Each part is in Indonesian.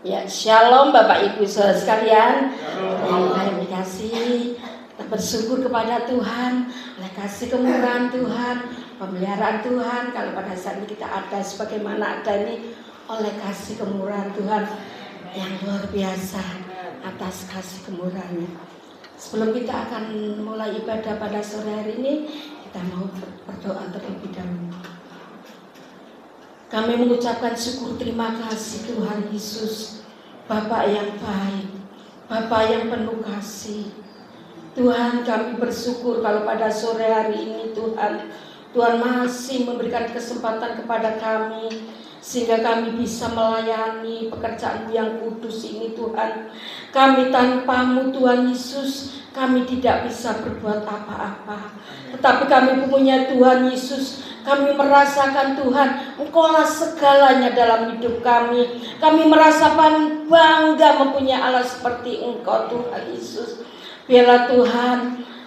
Ya, shalom Bapak Ibu saudara sekalian. Kami kasih bersyukur kepada Tuhan oleh kasih kemurahan Tuhan, pemeliharaan Tuhan. Kalau pada saat ini kita ada sebagaimana ada ini oleh kasih kemurahan Tuhan yang luar biasa atas kasih kemurahannya. Sebelum kita akan mulai ibadah pada sore hari ini, kita mau berdoa terlebih dahulu. Kami mengucapkan syukur terima kasih Tuhan Yesus, Bapa yang baik, Bapa yang penuh kasih. Tuhan, kami bersyukur kalau pada sore hari ini Tuhan masih memberikan kesempatan kepada kami sehingga kami bisa melayani pekerjaan yang kudus ini Tuhan. Kami tanpamu Tuhan Yesus, kami tidak bisa berbuat apa-apa. Tetapi kami punya Tuhan Yesus, kami merasakan Tuhan, Engkaulah segalanya dalam hidup kami. Kami merasakan bangga mempunyai Allah seperti Engkau Tuhan Yesus. Biarlah Tuhan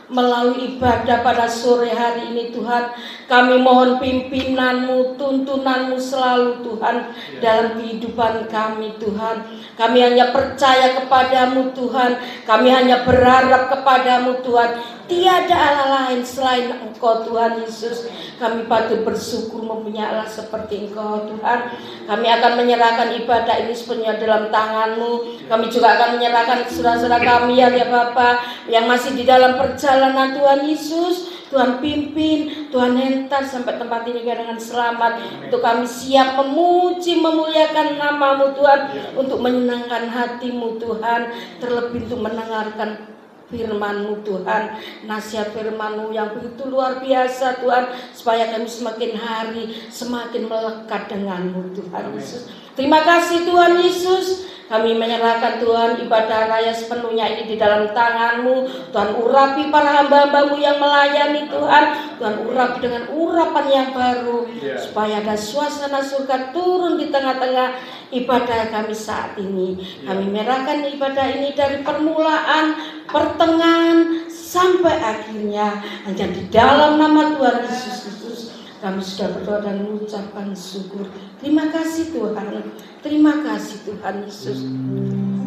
melalui ibadah pada sore hari ini Tuhan, kami mohon pimpinanmu, tuntunanmu selalu Tuhan dalam kehidupan kami Tuhan. Kami hanya percaya kepadamu Tuhan, kami hanya berharap kepadamu Tuhan. Tiada Allah lain selain Engkau Tuhan Yesus. Kami patut bersyukur mempunyai Allah seperti Engkau Tuhan. Kami akan menyerahkan ibadah ini sepenuhnya dalam tangan-Mu. Kami juga akan menyerahkan saudara-saudara kami ya Bapa yang masih di dalam perjalanan Tuhan Yesus. Tuhan pimpin, Tuhan hentar sampai tempat ini dengan selamat. Untuk kami siap memuji, memuliakan nama-Mu Tuhan, untuk menyenangkan hati-Mu Tuhan, terlebih untuk mendengarkan firman-Mu Tuhan, nasihat firman-Mu yang begitu luar biasa Tuhan, supaya kami semakin hari semakin melekat dengan-Mu Tuhan Yesus. Terima kasih Tuhan Yesus. Kami menyerahkan Tuhan ibadah raya sepenuhnya ini di dalam tangan-Mu. Tuhan urapi para hamba-hamba-Mu yang melayani Tuhan. Tuhan urapi dengan urapan yang baru, supaya ada suasana surga turun di tengah-tengah ibadah kami saat ini. Kami menyerahkan ibadah ini dari permulaan, pertengahan sampai akhirnya hanya di dalam nama Tuhan Yesus Kristus. Kami sudah berdoa dan mengucapkan syukur. Terima kasih Tuhan. Terima kasih Tuhan Yesus.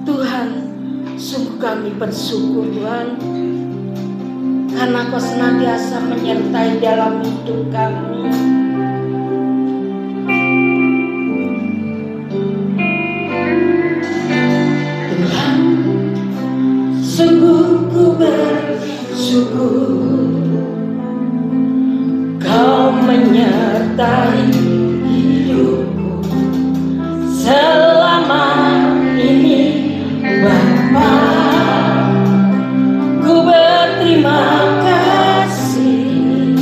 Tuhan, sungguh kami bersyukur Tuhan, karena Kau senantiasa menyertai dalam hidup kami. Tuhan, sungguh ku bersyukur Kau menyertai hidupku selama ini Bapa. Ku berterima kasih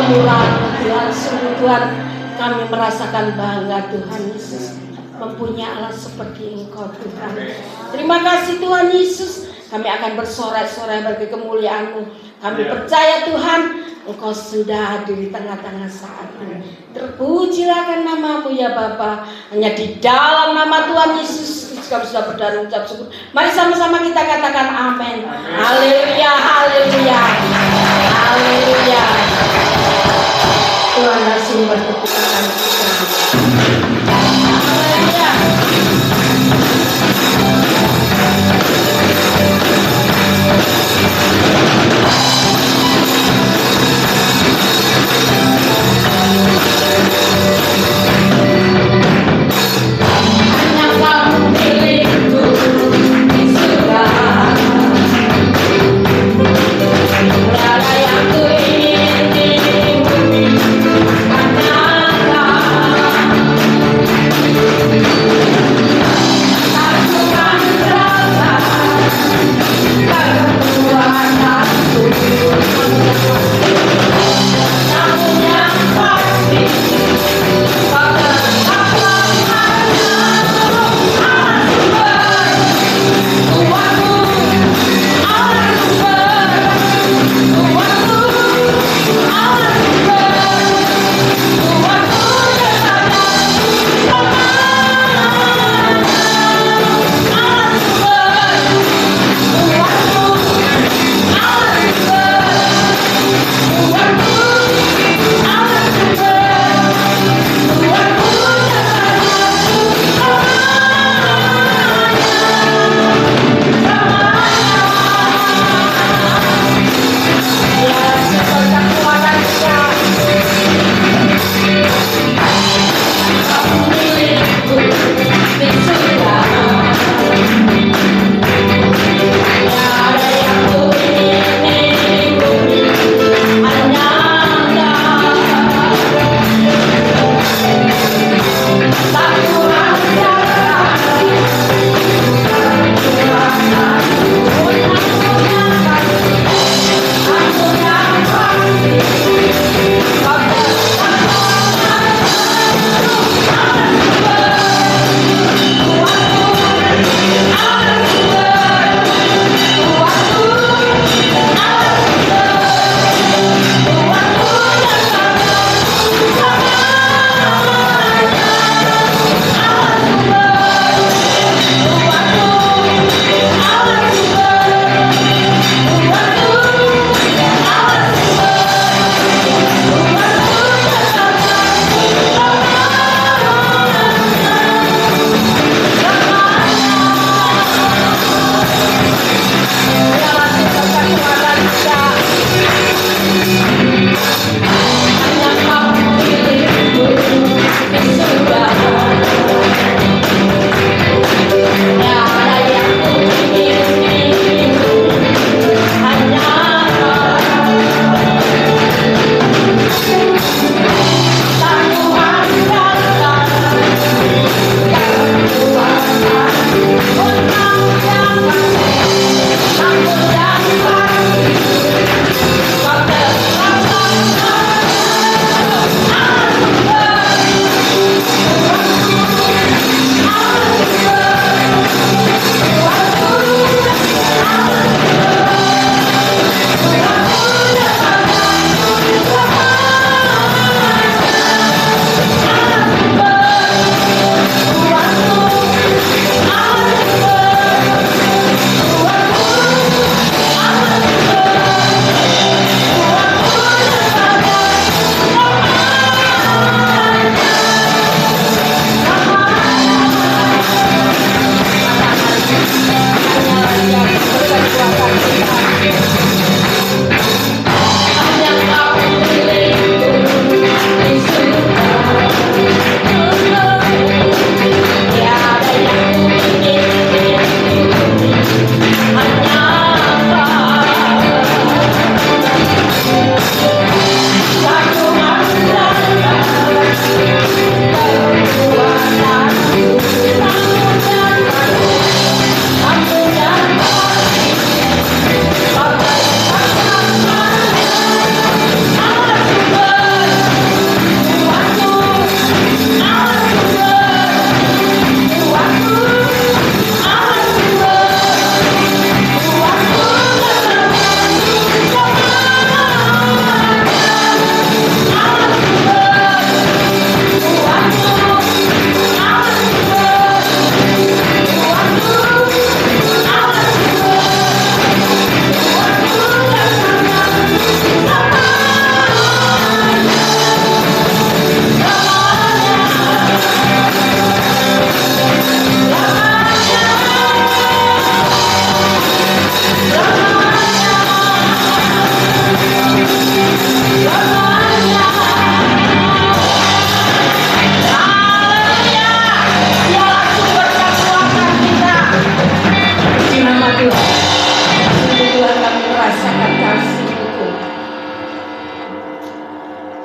kemurahan Tuhan. Sungguh Tuhan, kami merasakan bangga Tuhan Yesus mempunyai Allah seperti Engkau Tuhan. Terima kasih Tuhan Yesus. Kami akan bersorak-sorai bagi kemuliaan-Mu. Kami percaya Tuhan, Engkau sudah hadir di tengah-tengah saat ini. Terpujilah kan nama-Mu ya Bapa. Hanya di dalam nama Tuhan Yesus kami sudah berdoa ucap syukur. Mari sama-sama kita katakan amin. Haleluya, haleluya, haleluya. Tuhan kasih berkeputusan kita. Haleluya.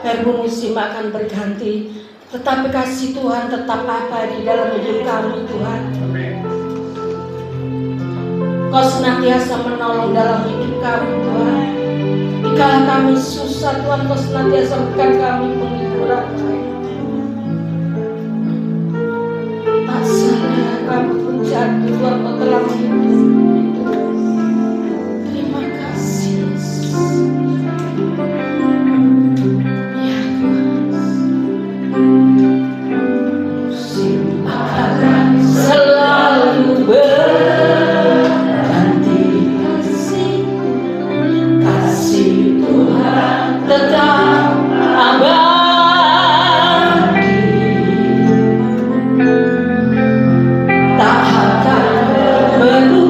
Herbu musim akan berganti, tetapi kasih Tuhan tetap ada di dalam hidup kami Tuhan. Kau senantiasa menolong dalam hidup kami Tuhan. Dikala kami susah Tuhan, Kau senantiasa berikan kami penghiburan. Tak sadar kami pun jatuh Tuhan, Kau telah menghidupi Tuhan. Terima kasih Yesus. Ya Tuhan, akan selalu berganti kasih Tuhan tetap abadi, tak akan berubah.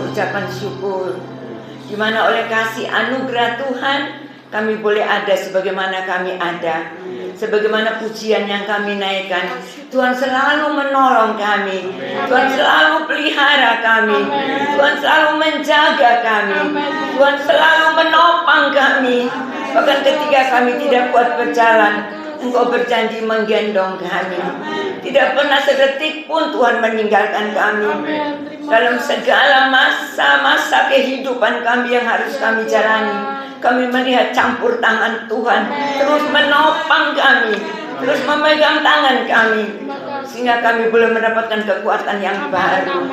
ucapan syukur, di mana oleh kasih anugerah Tuhan kami boleh ada sebagaimana kami ada, sebagaimana pujian yang kami naikkan. Tuhan selalu menolong kami, Tuhan selalu pelihara kami, Tuhan selalu menjaga kami, Tuhan selalu menopang kami. Bahkan ketika kami tidak kuat berjalan, Engkau berjanji menggendong kami. Tidak pernah sedetik pun Tuhan meninggalkan kami. Dalam segala masa-masa kehidupan kami yang harus kami jalani, kami melihat campur tangan Tuhan terus menopang kami, terus memegang tangan kami, sehingga kami boleh mendapatkan kekuatan yang baru.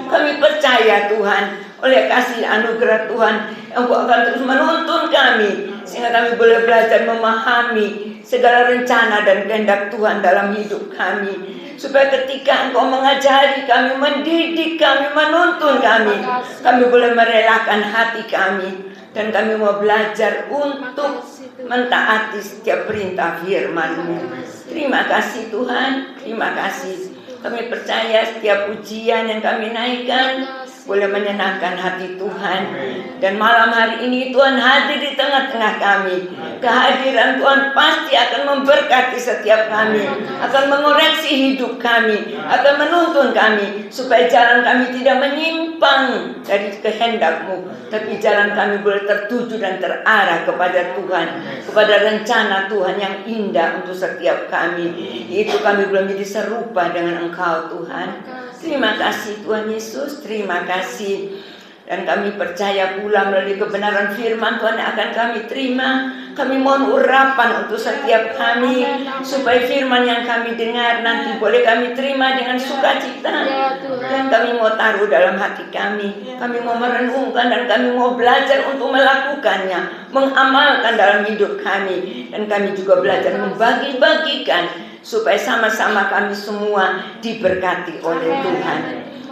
Kami percaya Tuhan, oleh kasih anugerah Tuhan, Engkau akan terus menuntun kami, sehingga kami boleh belajar memahami segala rencana dan kehendak Tuhan dalam hidup kami. Supaya ketika Engkau mengajari kami, mendidik kami, menuntun kami, kami boleh merelakan hati kami. Dan kami mau belajar untuk mentaati setiap perintah firman-Mu. Terima kasih Tuhan, terima kasih. Kami percaya setiap pujian yang kami naikkan boleh menyenangkan hati Tuhan. Dan malam hari ini Tuhan hadir di tengah-tengah kami. Kehadiran Tuhan pasti akan memberkati setiap kami, akan mengoreksi hidup kami, akan menuntun kami, supaya jalan kami tidak menyimpang dari kehendak-Mu, tapi jalan kami boleh tertuju dan terarah kepada Tuhan, kepada rencana Tuhan yang indah untuk setiap kami. Itu kami boleh menjadi serupa dengan Engkau Tuhan. Terima kasih Tuhan Yesus, terima kasih. Dan kami percaya pula melalui kebenaran firman Tuhan yang akan kami terima. Kami mohon urapan untuk setiap kami, supaya firman yang kami dengar nanti boleh kami terima dengan sukacita. Dan kami mau taruh dalam hati kami. Kami mau merenungkan dan kami mau belajar untuk melakukannya, mengamalkan dalam hidup kami. Dan kami juga belajar membagi-bagikan, supaya sama-sama kami semua diberkati oleh Tuhan.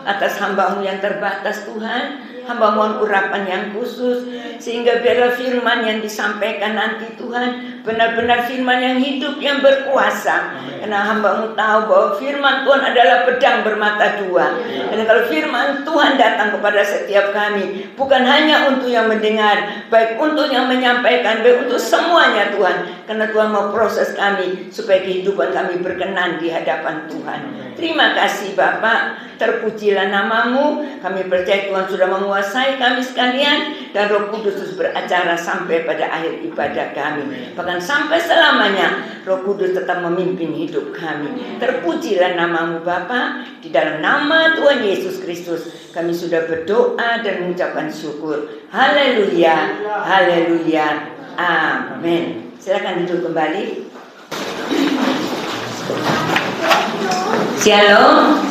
Atas hamba-Mu yang terbatas Tuhan, hamba mohon urapan yang khusus, sehingga biarlah firman yang disampaikan nanti Tuhan benar-benar firman yang hidup, yang berkuasa. Karena hamba-Mu tahu bahwa firman Tuhan adalah pedang bermata dua. Dan kalau firman Tuhan datang kepada setiap kami, bukan hanya untuk yang mendengar, baik untuk yang menyampaikan, baik untuk semuanya Tuhan. Karena Tuhan mau proses kami supaya kehidupan kami berkenan di hadapan Tuhan. Terima kasih Bapak, terpujilah nama-Mu. Kami percaya Tuhan sudah menguasai kami sekalian, dan Roh Kudus terus beracara sampai pada akhir ibadah kami. Bahkan sampai selamanya Roh Kudus tetap memimpin hidup kami. Terpujilah nama-Mu Bapa. Di dalam nama Tuhan Yesus Kristus kami sudah berdoa dan mengucapkan syukur. Haleluya, haleluya, amin. Silakan duduk kembali. Shalom.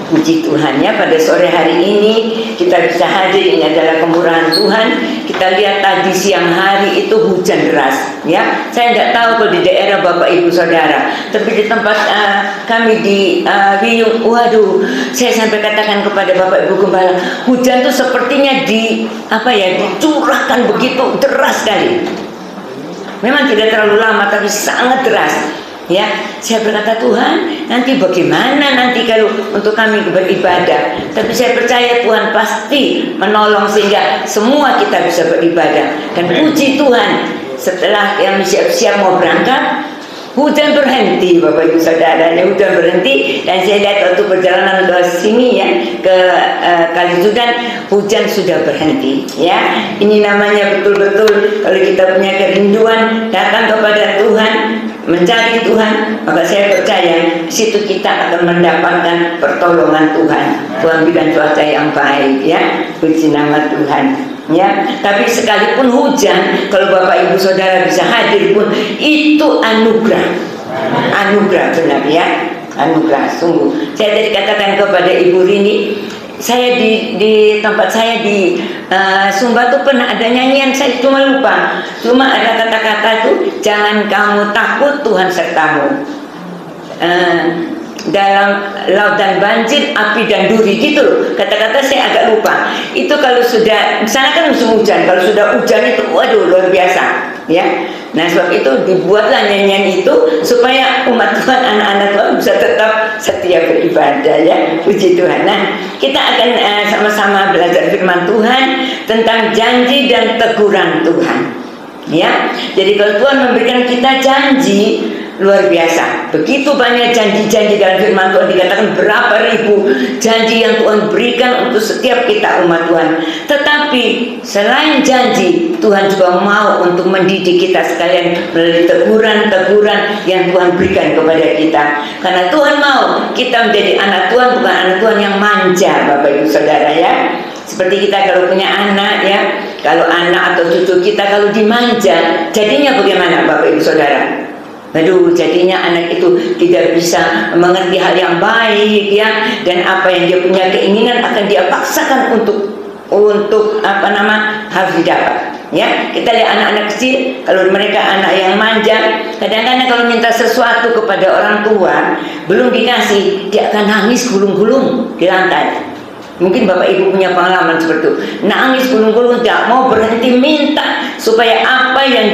Puji Tuhan ya, pada sore hari ini kita bisa hadir. Ini adalah kemurahan Tuhan. Kita lihat tadi siang hari itu hujan deras ya. Saya tidak tahu kalau di daerah Bapak Ibu Saudara, tapi di tempat kami di Wiyung, waduh, saya sampai katakan kepada Bapak Ibu Gembala, hujan itu sepertinya dicurahkan begitu deras sekali. Memang tidak terlalu lama tapi sangat deras. Ya, saya berkata Tuhan, nanti bagaimana nanti kalau untuk kami beribadah? Tapi saya percaya Tuhan pasti menolong sehingga semua kita bisa beribadah. Dan puji Tuhan, setelah kami siap-siap mau berangkat, hujan berhenti, Bapak Ibu Saudara. Hujan berhenti, dan saya lihat waktu perjalanan ke sini ya, ke Kali Sudan, hujan sudah berhenti. Ya, ini namanya betul-betul kalau kita punya kerinduan datang kepada Tuhan, mencari Tuhan, maka saya percaya di situ kita akan mendapatkan pertolongan Tuhan. Tuhan berikan cuaca yang baik ya, puji nama Tuhan. Ya, tapi sekalipun hujan, kalau Bapak Ibu Saudara bisa hadir pun itu anugerah. Anugerah benar ya, anugerah sungguh. Saya tadi katakan kepada Ibu Rini, saya di tempat saya di Sumba tuh pernah ada nyanyian, saya cuma lupa. Cuma ada kata-kata tuh, jangan kamu takut, Tuhan sertamu. dalam lautan banjir, api dan duri gitu loh. Kata-kata saya agak lupa. Itu kalau sudah, sana kan musim hujan. Kalau sudah hujan itu, waduh luar biasa, ya. Nah sebab itu dibuatlah nyanyian itu supaya umat Tuhan, anak-anak Tuhan bisa tetap setia beribadah, ya. Puji Tuhan. Nah kita akan sama-sama belajar firman Tuhan tentang janji dan teguran Tuhan, ya. Jadi kalau Tuhan memberikan kita janji, luar biasa. Begitu banyak janji-janji dalam firman Tuhan, dikatakan berapa ribu janji yang Tuhan berikan untuk setiap kita umat Tuhan. Tetapi selain janji, Tuhan juga mau untuk mendidik kita sekalian melalui teguran-teguran yang Tuhan berikan kepada kita. Karena Tuhan mau kita menjadi anak Tuhan, bukan anak Tuhan yang manja, Bapak Ibu Saudara, ya. Seperti kita kalau punya anak, ya, kalau anak atau cucu kita kalau dimanja, jadinya bagaimana Bapak Ibu Saudara? Aduh, jadinya anak itu tidak bisa mengerti hal yang baik, ya, dan apa yang dia punya keinginan akan dia paksakan untuk harus didapat, ya. Kita lihat anak-anak kecil, kalau mereka anak yang manja, kadang-kadang kalau minta sesuatu kepada orang tua belum dikasih, dia akan nangis gulung-gulung di lantai. Mungkin Bapak Ibu punya pengalaman seperti itu, nangis gulung-gulung, tidak mau berhenti minta supaya apa yang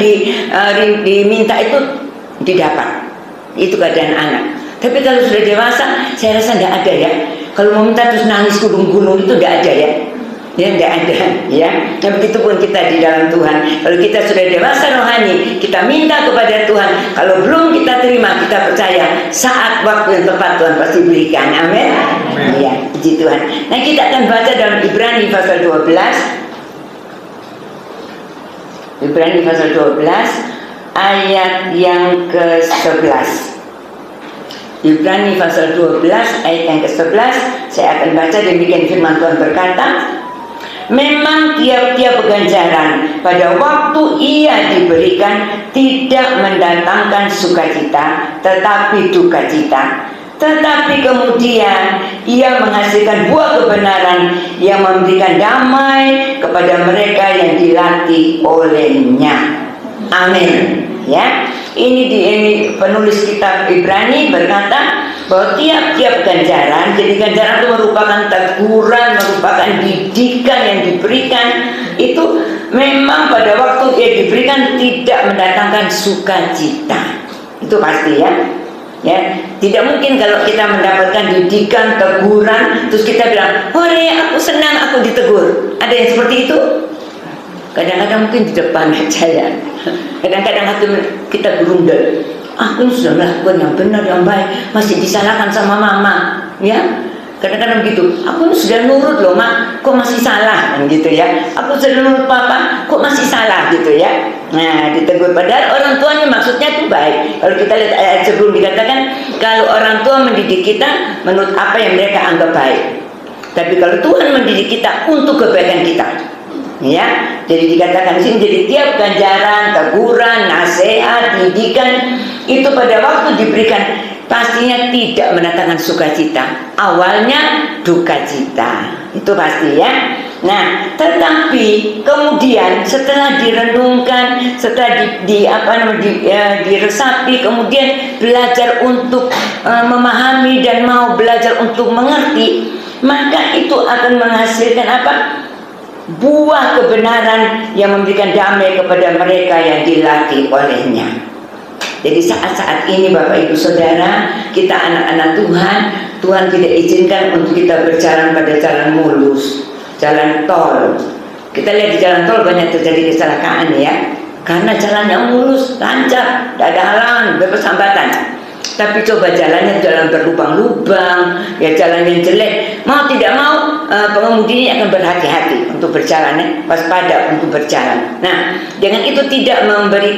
diminta itu didapat. Itu keadaan anak. Tapi kalau sudah dewasa, saya rasa tidak ada, ya. Kalau mau minta terus nangis gulung-gulung itu tidak ada, ya. Ya, tidak ada, ya. Nah begitu pun kita di dalam Tuhan. Kalau kita sudah dewasa rohani, kita minta kepada Tuhan. Kalau belum kita terima, kita percaya saat waktu yang tepat Tuhan pasti berikan. Amin. Ya, puji Tuhan. Nah kita akan baca dalam Ibrani pasal 12. Ibrani pasal 12 ayat yang ke-11. Ibrani pasal 12 ayat yang ke-11, saya akan baca. Demikian firman Tuhan berkata, memang tiap-tiap ganjaran pada waktu ia diberikan tidak mendatangkan sukacita, tetapi dukacita. Tetapi kemudian ia menghasilkan buah kebenaran yang memberikan damai kepada mereka yang dilatih olehnya. Amin, ya. Ini penulis kitab Ibrani berkata bahwa tiap-tiap ganjaran, jadi ganjaran itu merupakan teguran, merupakan didikan yang diberikan, itu memang pada waktu dia diberikan tidak mendatangkan sukacita. Itu pasti, ya. Ya, tidak mungkin kalau kita mendapatkan didikan, teguran, terus kita bilang, "Hore, aku senang aku ditegur." Ada yang seperti itu? Kadang-kadang mungkin di depan aja, ya. Kadang-kadang hati kita berundel, aku sudah melakukan yang benar, yang baik, masih disalahkan sama mama, ya. Kadang-kadang begitu, aku sudah nurut loh mak, kok masih salah, gitu, ya. Aku sudah nurut papa, kok masih salah, gitu, ya. Nah ditegur, padahal orang tuanya maksudnya itu baik. Kalau kita lihat ayat sebelum, dikatakan kalau orang tua mendidik kita menurut apa yang mereka anggap baik. Tapi kalau Tuhan mendidik kita untuk kebaikan kita, ya. Jadi dikatakan di sini, jadi tiap ganjaran, teguran, nasihat, didikan itu pada waktu diberikan pastinya tidak mendatangkan sukacita. Awalnya dukacita, itu pasti, ya. Nah, tetapi kemudian setelah direnungkan, setelah diresapi, kemudian belajar untuk memahami dan mau belajar untuk mengerti, maka itu akan menghasilkan apa? Buah kebenaran yang memberikan damai kepada mereka yang dilatih olehnya. Jadi saat-saat ini Bapak Ibu Saudara, kita anak-anak Tuhan, Tuhan tidak izinkan untuk kita berjalan pada jalan mulus, jalan tol. Kita lihat di jalan tol banyak terjadi kecelakaan, ya. Karena jalannya mulus, lancar, tidak ada halangan, bebas hambatan. Tapi coba jalannya jalan berlubang-lubang, ya, jalan yang jelek. Mau tidak mau pengemudi ini akan berhati-hati untuk berjalan, ya, waspada untuk berjalan. Nah, dengan itu tidak memberi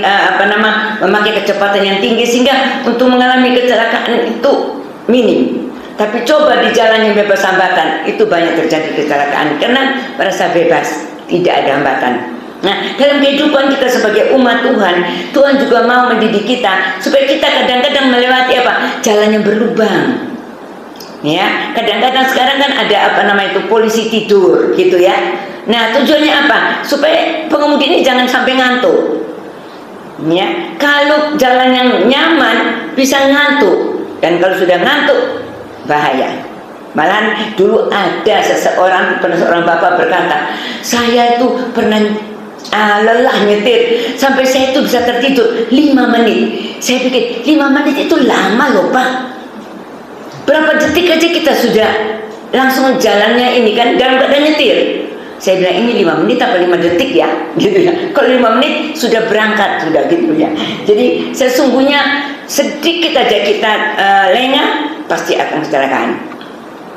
memakai kecepatan yang tinggi sehingga untuk mengalami kecelakaan itu minim. Tapi coba di jalan yang bebas hambatan, itu banyak terjadi kecelakaan karena merasa bebas, tidak ada hambatan. Nah, dalam kehidupan kita sebagai umat Tuhan, Tuhan juga mau mendidik kita supaya kita kadang-kadang melewati apa? Jalan yang berlubang. Ya, kadang-kadang sekarang kan ada polisi tidur, gitu, ya. Nah, tujuannya apa? Supaya pengemudi ini jangan sampai ngantuk. Ya, kalau jalan yang nyaman bisa ngantuk, dan kalau sudah ngantuk bahaya. Malahan dulu ada seorang bapak berkata, saya itu pernah lelah nyetir sampai saya itu bisa tertidur 5 menit. Saya pikir 5 menit itu lama loh Pak. Berapa detik aja kita sudah langsung jalannya ini kan dalam keadaan nyetir. Saya bilang ini 5 menit apa 5 detik ya, gitu ya. Kalau 5 menit sudah berangkat sudah gitu ya. Jadi sesungguhnya sedikit aja kita lengah pasti akan kecelakaan.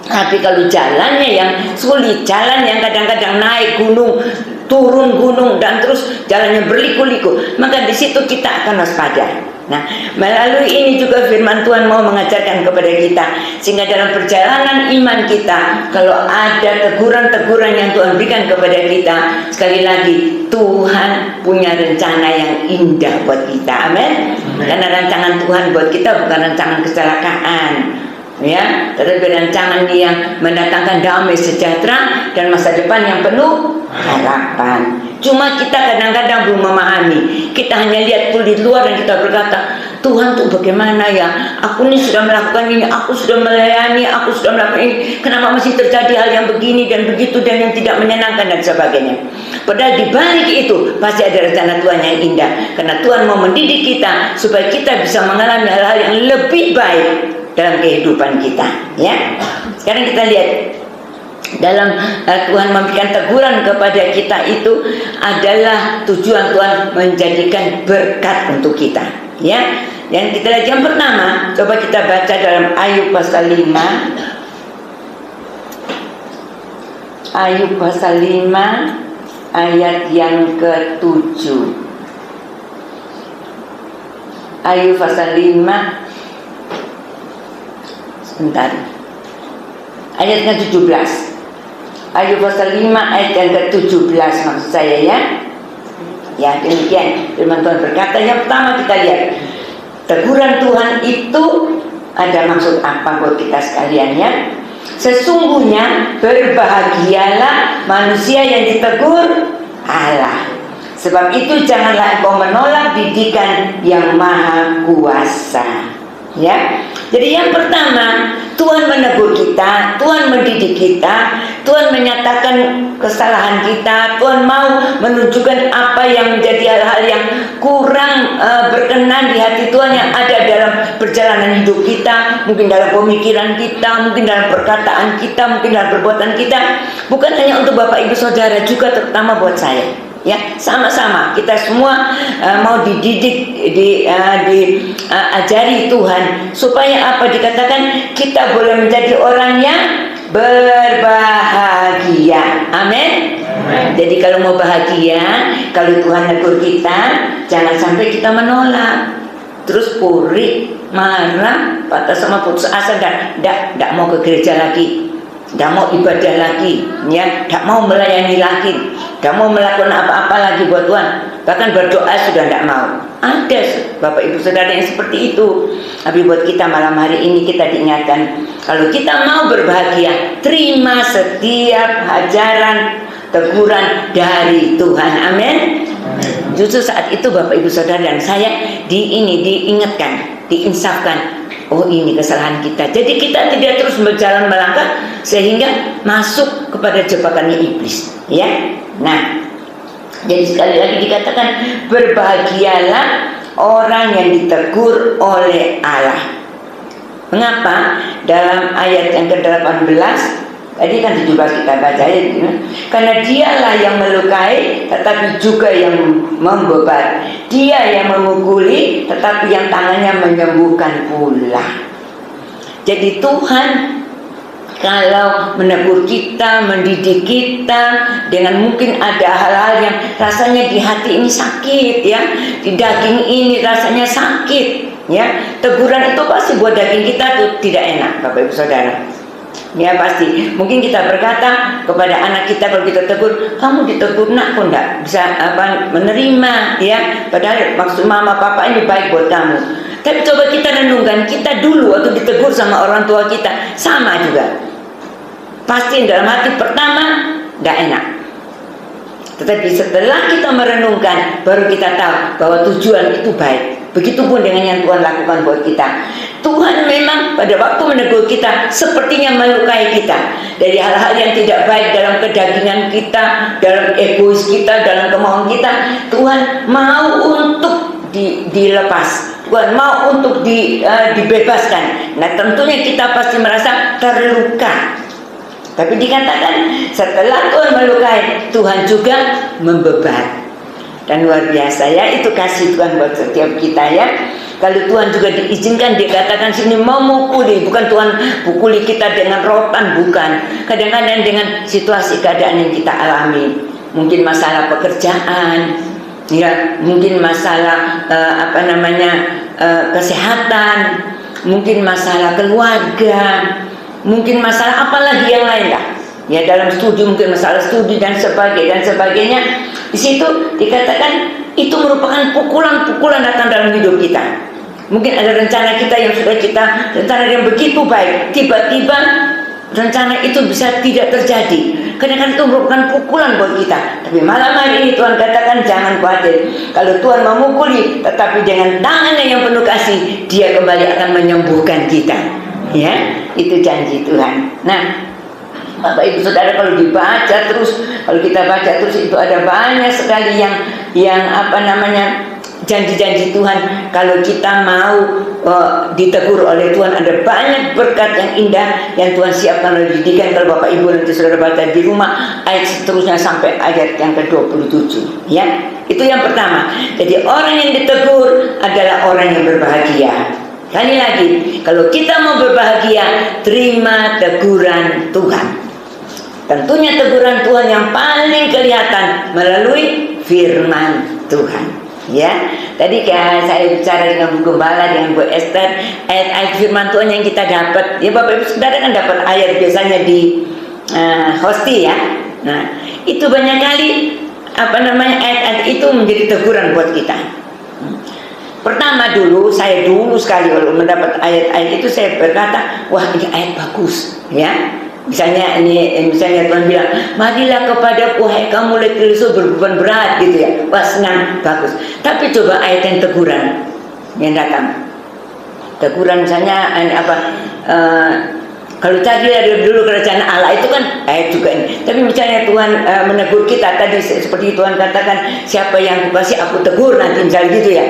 Tapi kalau jalannya yang sulit, jalan yang kadang-kadang naik gunung, turun gunung dan terus jalannya berliku-liku, maka di situ kita akan waspada. Nah, melalui ini juga firman Tuhan mau mengajarkan kepada kita, sehingga dalam perjalanan iman kita, kalau ada teguran-teguran yang Tuhan berikan kepada kita, sekali lagi Tuhan punya rencana yang indah buat kita. Amin. Karena rancangan Tuhan buat kita bukan rancangan kecelakaan, ya, tetapi rancangan yang mendatangkan damai sejahtera dan masa depan yang penuh harapan. Cuma kita kadang-kadang belum memahami. Kita hanya lihat kulit luar dan kita berkata, Tuhan tuh bagaimana ya? Aku ini sudah melakukan ini, aku sudah melayani, aku sudah melakukan ini. Kenapa masih terjadi hal yang begini dan begitu dan yang tidak menyenangkan dan sebagainya? Padahal di balik itu pasti ada rencana Tuhan yang indah. Karena Tuhan mau mendidik kita supaya kita bisa mengalami hal-hal yang lebih baik dalam kehidupan kita, ya. Sekarang kita lihat dalam Tuhan memberikan teguran kepada kita itu adalah tujuan Tuhan menjadikan berkat untuk kita, ya. Yang kita lihat yang pertama, coba kita baca dalam Ayub pasal 5. Ayub pasal 5 ayat yang ke-7. Ayub pasal 5 sebentar. Ayat ke-17. Ayub pasal 5 ayat yang ke-17 maksud saya, ya. Ya, demikian firman Tuhan berkata. Yang pertama kita lihat teguran Tuhan itu ada maksud apa buat kita sekalian, ya. Sesungguhnya berbahagialah manusia yang ditegur Allah. Sebab itu janganlah engkau menolak didikan yang maha kuasa. Ya, jadi yang pertama Tuhan menegur kita, Tuhan mendidik kita, Tuhan menyatakan kesalahan kita, Tuhan mau menunjukkan apa yang menjadi hal-hal yang kurang berkenan di hati Tuhan yang ada dalam perjalanan hidup kita, mungkin dalam pemikiran kita, mungkin dalam perkataan kita, mungkin dalam perbuatan kita. Bukan hanya untuk Bapak Ibu Saudara, juga terutama buat saya. Ya, sama-sama kita semua mau dididik, diajari Tuhan supaya apa dikatakan kita boleh menjadi orang yang berbahagia. Amin. Jadi kalau mau bahagia, kalau Tuhan negur kita, jangan sampai kita menolak, terus puri, marah, patah sama putus asa dan tidak mau ke gereja lagi, tidak mau ibadah lagi, ya, tidak mau melayani lagi, tidak mau melakukan apa-apa lagi buat Tuhan, bahkan berdoa sudah tidak mau. Ada Bapak Ibu Saudara yang seperti itu. Tapi buat kita malam hari ini kita diingatkan, kalau kita mau berbahagia, terima setiap ajaran, teguran dari Tuhan. Amin. Justru saat itu Bapak Ibu Saudara dan saya diingatkan, diinsafkan, oh ini kesalahan kita. Jadi kita tidak terus berjalan melangkah sehingga masuk kepada jebakannya iblis, ya. Nah, jadi sekali lagi dikatakan berbahagialah orang yang ditegur oleh Allah. Mengapa? Dalam ayat yang ke-18 tadi kan 17 kita baca ya, karena dialah yang melukai tetapi juga yang membebat, dia yang memukuli tetapi yang tangannya menyembuhkan pula. Jadi Tuhan kalau menegur kita, mendidik kita dengan mungkin ada hal-hal yang rasanya di hati ini sakit, ya, di daging ini rasanya sakit, ya. Teguran itu pasti buat daging kita tuh tidak enak, Bapak Ibu Saudara. Ya pasti. Mungkin kita berkata kepada anak kita kalau kita tegur, kamu ditegur nak kok enggak bisa menerima, ya. Padahal maksud mama papa ini baik buat kamu. Tapi coba kita renungkan, kita dulu waktu ditegur sama orang tua kita sama juga. Pasti dalam hati pertama enggak enak. Tetapi setelah kita merenungkan, baru kita tahu bahwa tujuan itu baik. Begitupun dengan yang Tuhan lakukan buat kita. Tuhan memang pada waktu menegur kita sepertinya melukai kita dari hal-hal yang tidak baik dalam kedagingan kita, dalam egois kita, dalam kemauan kita. Tuhan mau untuk dilepas, Tuhan mau untuk dibebaskan. Nah, tentunya kita pasti merasa terluka. Tapi dikatakan setelah Tuhan melukai, Tuhan juga membebat. Dan luar biasa ya, itu kasih Tuhan buat setiap kita ya. Kalau Tuhan juga diizinkan, dia katakan sini memukuli, bukan Tuhan pukuli kita dengan rotan, bukan. Kadang-kadang dengan situasi keadaan yang kita alami, mungkin masalah pekerjaan, ya, mungkin masalah kesehatan, mungkin masalah keluarga, mungkin masalah apalagi yang lain lah. Ya, dalam studi mungkin masalah studi dan sebagainya. Di situ dikatakan itu merupakan pukulan-pukulan datang dalam hidup kita. Mungkin ada rencana kita yang sudah kita rencana yang begitu baik, tiba-tiba rencana itu bisa tidak terjadi. Kadang-kadang itu merupakan pukulan buat kita. Tapi malam hari ini Tuhan katakan jangan khawatir. Kalau Tuhan memukuli, tetapi dengan tangannya yang penuh kasih, Dia kembali akan menyembuhkan kita. Ya, itu janji Tuhan. Nah, Bapak Ibu Saudara, kalau dibaca terus, kalau kita baca terus, itu ada banyak sekali yang janji-janji Tuhan. Kalau kita mau ditegur oleh Tuhan, ada banyak berkat yang indah yang Tuhan siapkan oleh didikan. Kalau Bapak Ibu nanti Saudara baca di rumah ayat seterusnya sampai ayat yang ke-27 ya. Itu yang pertama. Jadi orang yang ditegur adalah orang yang berbahagia. Kali lagi, kalau kita mau berbahagia, terima teguran Tuhan. Tentunya teguran Tuhan yang paling kelihatan melalui firman Tuhan. Ya, tadi saya bicara dengan Bu Gembala, dengan Bu Esther, ayat-ayat firman Tuhan yang kita dapat. Ya, Bapak Ibu Saudara kan dapat ayat biasanya di hosti ya. Nah, itu banyak kali ayat-ayat itu menjadi teguran buat kita. Pertama saya dulu sekali kalau mendapat ayat-ayat itu saya berkata, wah ini ayat bagus, ya. Misalnya Tuhan bilang, marilah kepadaku hai kamu letih lesu berbeban berat, gitu ya. Wah senang, bagus. Tapi coba ayat yang teguran yang datang. Teguran misalnya kalau tadi dulu kerajaan Allah itu kan ayat juga ini. Tapi misalnya Tuhan menegur kita tadi seperti Tuhan katakan, siapa yang kukasih aku tegur nanti, misalnya gitu ya.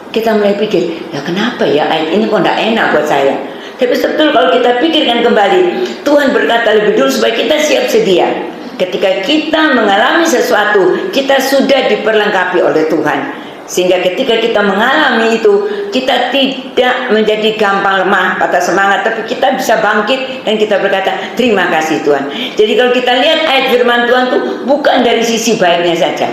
Kita mulai pikir, ya kenapa ya ayat ini kok tidak enak buat saya. Tapi betul kalau kita pikirkan kembali, Tuhan berkata lebih dulu supaya kita siap sedia. Ketika kita mengalami sesuatu, kita sudah diperlengkapi oleh Tuhan. Sehingga ketika kita mengalami itu, kita tidak menjadi gampang lemah, patah semangat, tapi kita bisa bangkit dan kita berkata, terima kasih Tuhan. Jadi kalau kita lihat ayat firman Tuhan itu bukan dari sisi baiknya saja.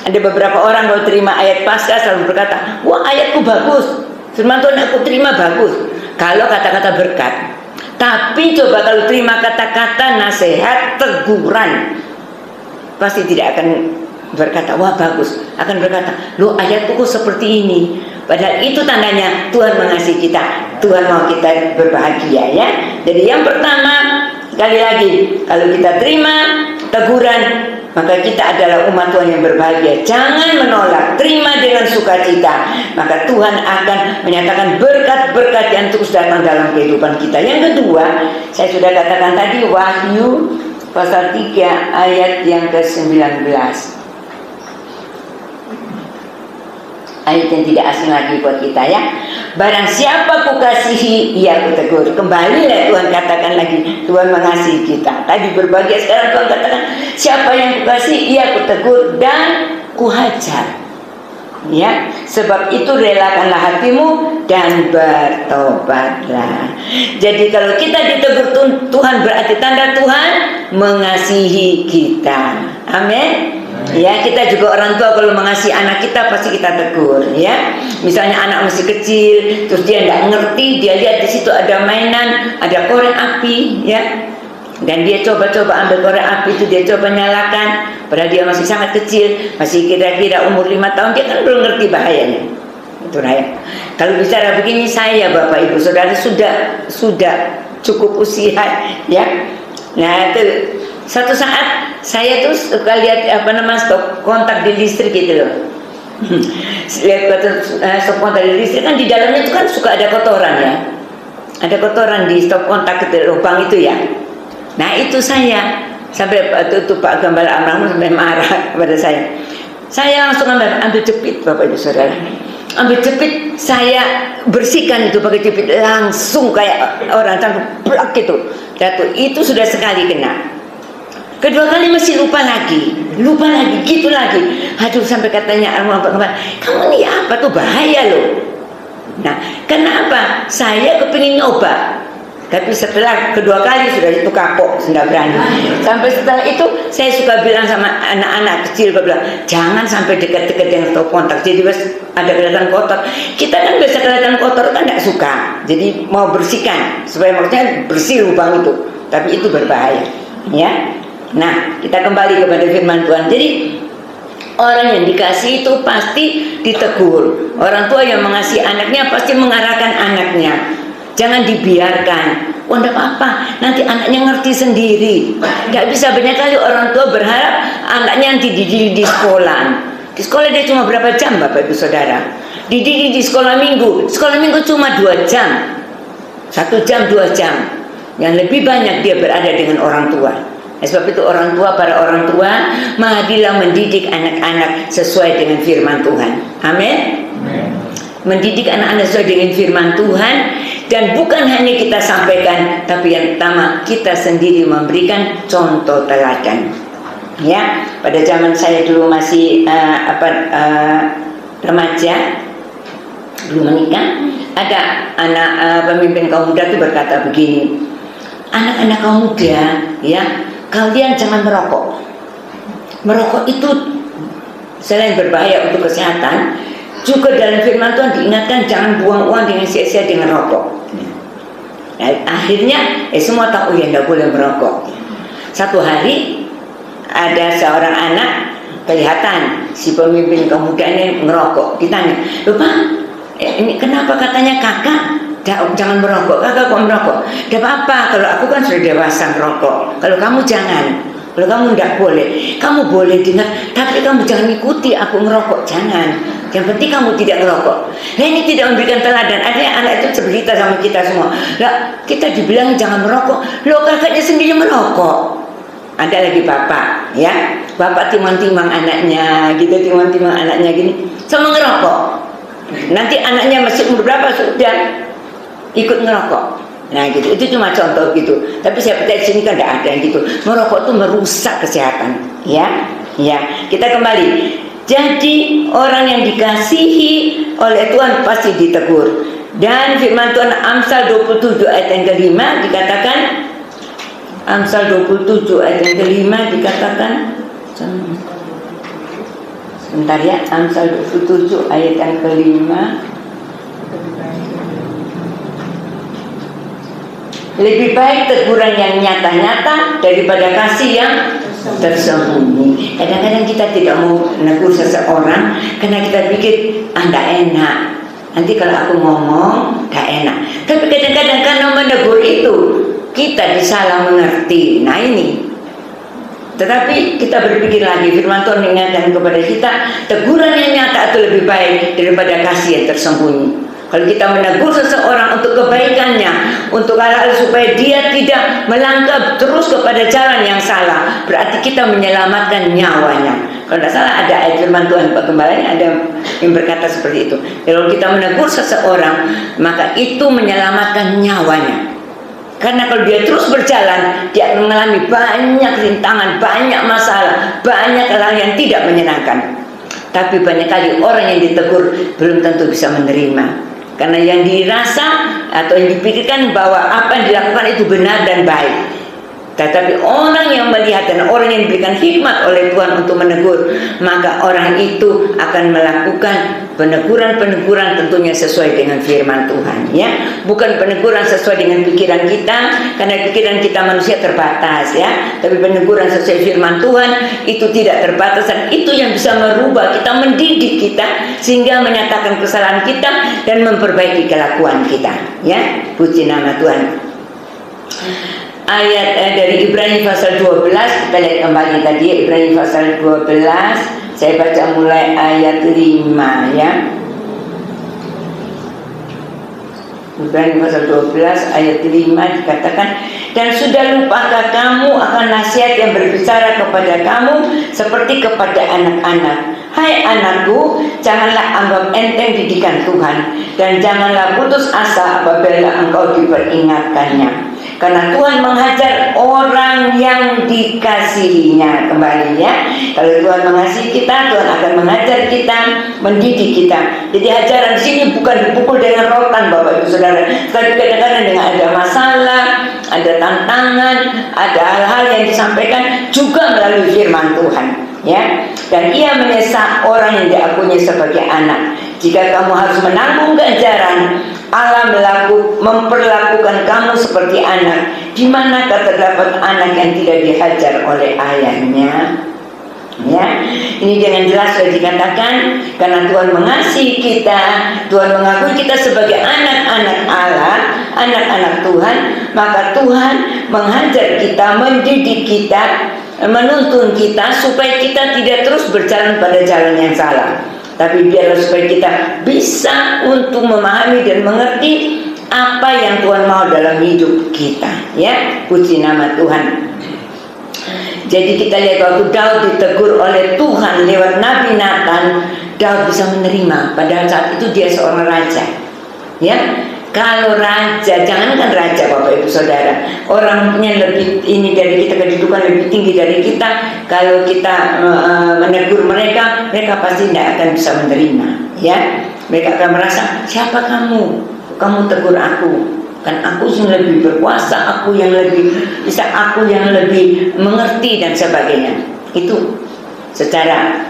Ada beberapa orang kalau terima ayat Paskah selalu berkata, wah ayatku bagus, firman Tuhan aku terima bagus. Kalau kata-kata berkat. Tapi coba kalau terima kata-kata nasihat, teguran, pasti tidak akan berkata, wah bagus. Akan berkata, loh ayatku kok seperti ini. Padahal itu tandanya Tuhan mengasihi kita, Tuhan mau kita berbahagia ya. Jadi yang pertama, sekali lagi, kalau kita terima teguran, maka kita adalah umat Tuhan yang berbahagia. Jangan menolak, terima dengan sukacita. Maka Tuhan akan menyatakan berkat-berkat yang terus datang dalam kehidupan kita. Yang kedua, saya sudah katakan tadi, Wahyu pasal 3 ayat yang ke-19. Ayat yang tidak asing lagi buat kita ya. Barang siapa kukasihi, ia kutegur. Kembalilah Tuhan katakan lagi, Tuhan mengasihi kita. Tadi berbahagia, sekarang Tuhan katakan, siapa yang kukasihi, ia kutegur dan kuhajar. Ya, sebab itu relakanlah hatimu dan bertobatlah. Jadi kalau kita ditegur Tuhan, berarti tanda Tuhan mengasihi kita. Amin. Ya, kita juga orang tua kalau mengasihi anak kita pasti kita tegur ya. Misalnya anak masih kecil, terus dia tidak ngerti, dia lihat di situ ada mainan, ada korek api ya. Dan dia coba-coba ambil korek api itu, dia coba nyalakan, padahal dia masih sangat kecil, masih kira-kira umur 5 tahun, dia kan belum ngerti bahayanya. Itu ya. Kalau bicara begini, saya Bapak Ibu Saudara sudah cukup usia ya. Nah, itu suatu saat saya tuh suka lihat stop kontak di listrik gitu loh. Lihat batu stop kontak listrik kan di dalamnya itu kan suka ada kotoran ya. Ada kotoran di stop kontak itu, lubang itu ya. Nah itu saya sampai itu Pak Gembala Amrahman sampai marah kepada saya. Saya langsung ambil jepit, Bapak Ibu Saudara. Ambil jepit, saya bersihkan itu pakai jepit langsung kayak orang tangkap plak gitu. Jatuh. Itu sudah sekali kena. Kedua kali masih lupa lagi, gitu lagi. Aduh sampai katanya almarhum, kamu ini apa tuh, bahaya loh. Nah, kenapa? Saya kepingin nyoba. Tapi setelah kedua kali sudah itu kapok, sudah berani. Sampai setelah itu saya suka bilang sama anak-anak kecil, bilang jangan sampai dekat-dekat yang stop kontak. Jadi pas ada kelihatan kotor, kita kan biasa kelihatan kotor kan tidak suka. Jadi mau bersihkan supaya maksudnya bersih lubang itu. Tapi itu berbahaya, ya. Nah, kita kembali kepada firman Tuhan. Jadi orang yang dikasih itu pasti ditegur. Orang tua yang mengasihi anaknya pasti mengarahkan anaknya. Jangan dibiarkan. Oh enggak apa-apa, nanti anaknya ngerti sendiri. Gak bisa, banyak kali orang tua berharap anaknya nanti dididik di sekolah. Di sekolah dia cuma berapa jam, Bapak Ibu Saudara? Dididik di sekolah minggu. Sekolah minggu cuma 2 jam. 1 jam, 2 jam. Yang lebih banyak dia berada dengan orang tua. Sebab itu para orang tua, marilah mendidik anak-anak sesuai dengan firman Tuhan. Amin. Mendidik anak-anak sesuai dengan firman Tuhan. Dan bukan hanya kita sampaikan, tapi yang pertama kita sendiri memberikan contoh teladan. Ya, pada zaman saya dulu masih remaja, belum menikah, ada anak pemimpin kaum muda itu berkata begini, anak-anak kaum muda, ya, kalian jangan merokok. Merokok itu selain berbahaya untuk kesehatan, juga dalam firman Tuhan diingatkan jangan buang uang dengan sia-sia dengan rokok. Nah, akhirnya semua tahu ya tidak boleh merokok. Satu hari ada seorang anak kelihatan si pemimpin kaum muda ini merokok. Ditanya, lupa ini kenapa katanya kakak jangan merokok? Kakak kok merokok? Tidak apa-apa, kalau aku kan sudah dewasa merokok. Kalau kamu jangan. Kalau kamu tidak boleh, kamu boleh dengar, tapi kamu jangan ikuti aku ngerokok, jangan. Yang penting kamu tidak ngerokok. Nah ini tidak memberikan teladan. Ada anak itu cerita sama kita semua. Lah kita dibilang jangan merokok, lo kakaknya sendiri merokok. Ada lagi bapak, ya, bapak timang-timang anaknya, gitu timang-timang anaknya gini, sama ngerokok. Nanti anaknya masih umur berapa sudah ikut ngerokok. Nah gitu, itu cuma contoh gitu. Tapi saya percaya di sini kan tidak ada yang gitu. Merokok itu merusak kesehatan, ya, ya. Kita kembali. Jadi orang yang dikasihi oleh Tuhan pasti ditegur. Dan firman Tuhan Amsal 27 ayat yang kelima dikatakan, Amsal 27 ayat yang kelima dikatakan, sebentar ya, Amsal 27 ayat yang kelima. Lebih baik teguran yang nyata-nyata daripada kasih yang tersembunyi. Kadang-kadang kita tidak mau menegur seseorang karena kita pikir tidak enak. Nanti kalau aku ngomong tidak enak. Tapi kadang-kadang karena menegur itu kita disalah mengerti. Nah ini. Tetapi kita berpikir lagi, firman Tuhan mengingatkan kepada kita, teguran yang nyata itu lebih baik daripada kasih yang tersembunyi. Kalau kita menegur seseorang untuk kebaikannya, untuk hal-hal supaya dia tidak melangkah terus kepada jalan yang salah, berarti kita menyelamatkan nyawanya. Kalau tidak salah ada ayat firman Tuhan Pak Gembalanya ada yang berkata seperti itu. Kalau kita menegur seseorang, maka itu menyelamatkan nyawanya. Karena kalau dia terus berjalan, dia akan mengalami banyak rintangan, banyak masalah, banyak hal yang tidak menyenangkan. Tapi banyak kali orang yang ditegur belum tentu bisa menerima. Karena yang dirasa atau yang dipikirkan bahwa apa yang dilakukan itu benar dan baik. Tetapi orang yang melihat dan orang yang diberikan hikmat oleh Tuhan untuk menegur, maka orang itu akan melakukan peneguran-peneguran tentunya sesuai dengan firman Tuhan, ya. Bukan peneguran sesuai dengan pikiran kita, karena pikiran kita manusia terbatas, ya. Tapi peneguran sesuai firman Tuhan itu tidak terbatas, dan itu yang bisa merubah kita, mendidik kita sehingga menyatakan kesalahan kita dan memperbaiki kelakuan kita, ya. Puji nama Tuhan. Ayat dari Ibrani pasal 12, kita lihat kembali tadi Ibrani pasal 12 Saya baca mulai ayat 5 ya. Ibrani pasal 12 ayat 5 dikatakan, dan sudah lupakah kamu akan nasihat yang berbicara kepada kamu seperti kepada anak-anak? Hai anakku, janganlah anggap enteng didikan Tuhan, dan janganlah putus asa apabila engkau diperingatkannya. Karena Tuhan menghajar orang yang dikasihinya. Kembali ya, kalau Tuhan mengasihi kita, Tuhan akan mengajar kita, mendidik kita. Jadi ajaran di sini bukan dipukul dengan rotan, Bapak Ibu Saudara, tapi kadang-kadang dengan ada masalah, ada tantangan, ada hal-hal yang disampaikan juga melalui firman Tuhan. Ya, dan ia menyesat orang yang diakuinya sebagai anak. Jika kamu harus menanggung keajaran, Allah memperlakukan kamu seperti anak. Di mana terdapat anak yang tidak dihajar oleh ayahnya? Ya, ini dengan jelas sudah dikatakan, karena Tuhan mengasihi kita, Tuhan mengakui kita sebagai anak-anak Allah, anak-anak Tuhan, maka Tuhan menghajar kita, mendidik kita, menuntun kita supaya kita tidak terus berjalan pada jalan yang salah, tapi biarlah supaya kita bisa untuk memahami dan mengerti apa yang Tuhan mau dalam hidup kita. Ya, puji nama Tuhan. Jadi kita lihat waktu Daud ditegur oleh Tuhan lewat Nabi Nathan, Daud bisa menerima. Padahal saat itu dia seorang raja. Ya, kalau raja, jangankan raja Bapak Ibu Saudara, orangnya lebih ini dari kita, kedudukan lebih tinggi dari kita. Kalau kita menegur mereka, mereka pasti tidak akan bisa menerima. Ya, mereka akan merasa, siapa kamu? Kamu tegur aku. Kan aku yang lebih berkuasa, aku yang lebih bisa, aku yang lebih mengerti dan sebagainya. Itu secara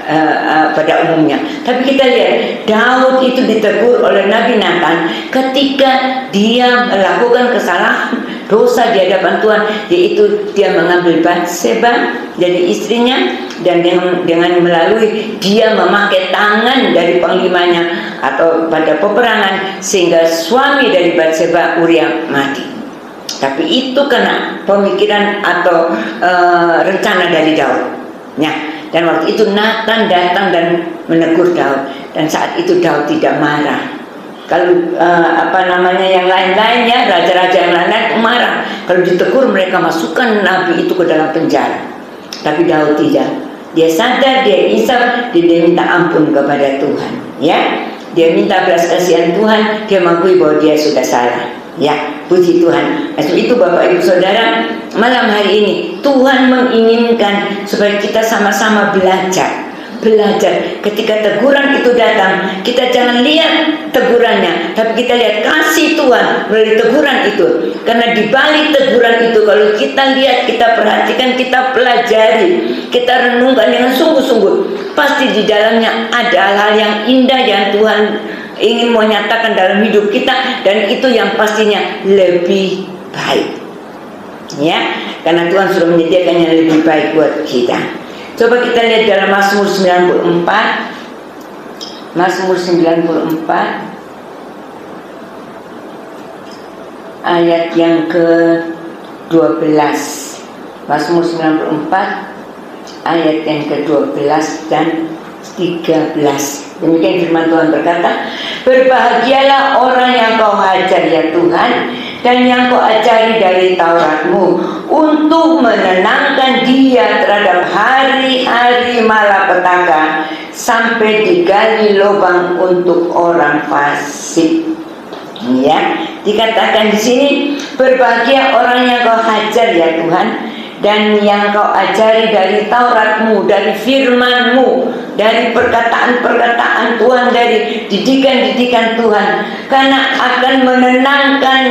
pada umumnya. Tapi kita lihat Daud itu ditegur oleh Nabi Nathan ketika dia melakukan kesalahan, dosa di hadapan Tuhan, yaitu dia mengambil Batseba jadi istrinya, dan dengan melalui dia memakai tangan dari panglimanya atau pada peperangan sehingga suami dari Batseba Uria mati. Tapi itu karena pemikiran atau rencana dari Daud. Nah, dan waktu itu Nathan datang dan menegur Daud, dan saat itu Daud tidak marah. Kalau yang lain-lain ya, raja-raja yang lain-lain marah. Kalau ditegur mereka masukkan nabi itu ke dalam penjara. Tapi Daud tidak. Dia sadar, dia insaf, dia minta ampun kepada Tuhan. Ya, dia minta belas kasihan Tuhan, dia mengakui bahwa dia sudah salah. Ya, puji Tuhan. Itu Bapak Ibu Saudara, malam hari ini Tuhan menginginkan supaya kita sama-sama belajar. Ketika teguran itu datang, kita jangan lihat tegurannya, tapi kita lihat kasih Tuhan melalui teguran itu. Karena di balik teguran itu, kalau kita lihat, kita perhatikan, kita pelajari, kita renungkan dengan sungguh-sungguh, pasti di dalamnya ada hal-hal yang indah yang Tuhan ingin menyatakan dalam hidup kita, dan itu yang pastinya lebih baik. Ya, karena Tuhan sudah menyediakan yang lebih baik buat kita. Coba kita lihat dalam Mazmur 94. Mazmur 94 ayat yang ke-12. Mazmur 94 ayat yang ke-12 dan 13. Demikian firman Tuhan berkata, berbahagialah orang yang kau hajar ya Tuhan, dan yang kau ajari dari Tauratmu, untuk menenangkan dia terhadap hari-hari malapetaka, sampai digali lubang untuk orang fasik. Ya, dikatakan di sini, berbahagia orang yang kau hajar ya Tuhan, dan yang kau ajari dari Tauratmu, dari firman-Mu, dari perkataan-perkataan Tuhan, dari didikan-didikan Tuhan, karena akan menenangkan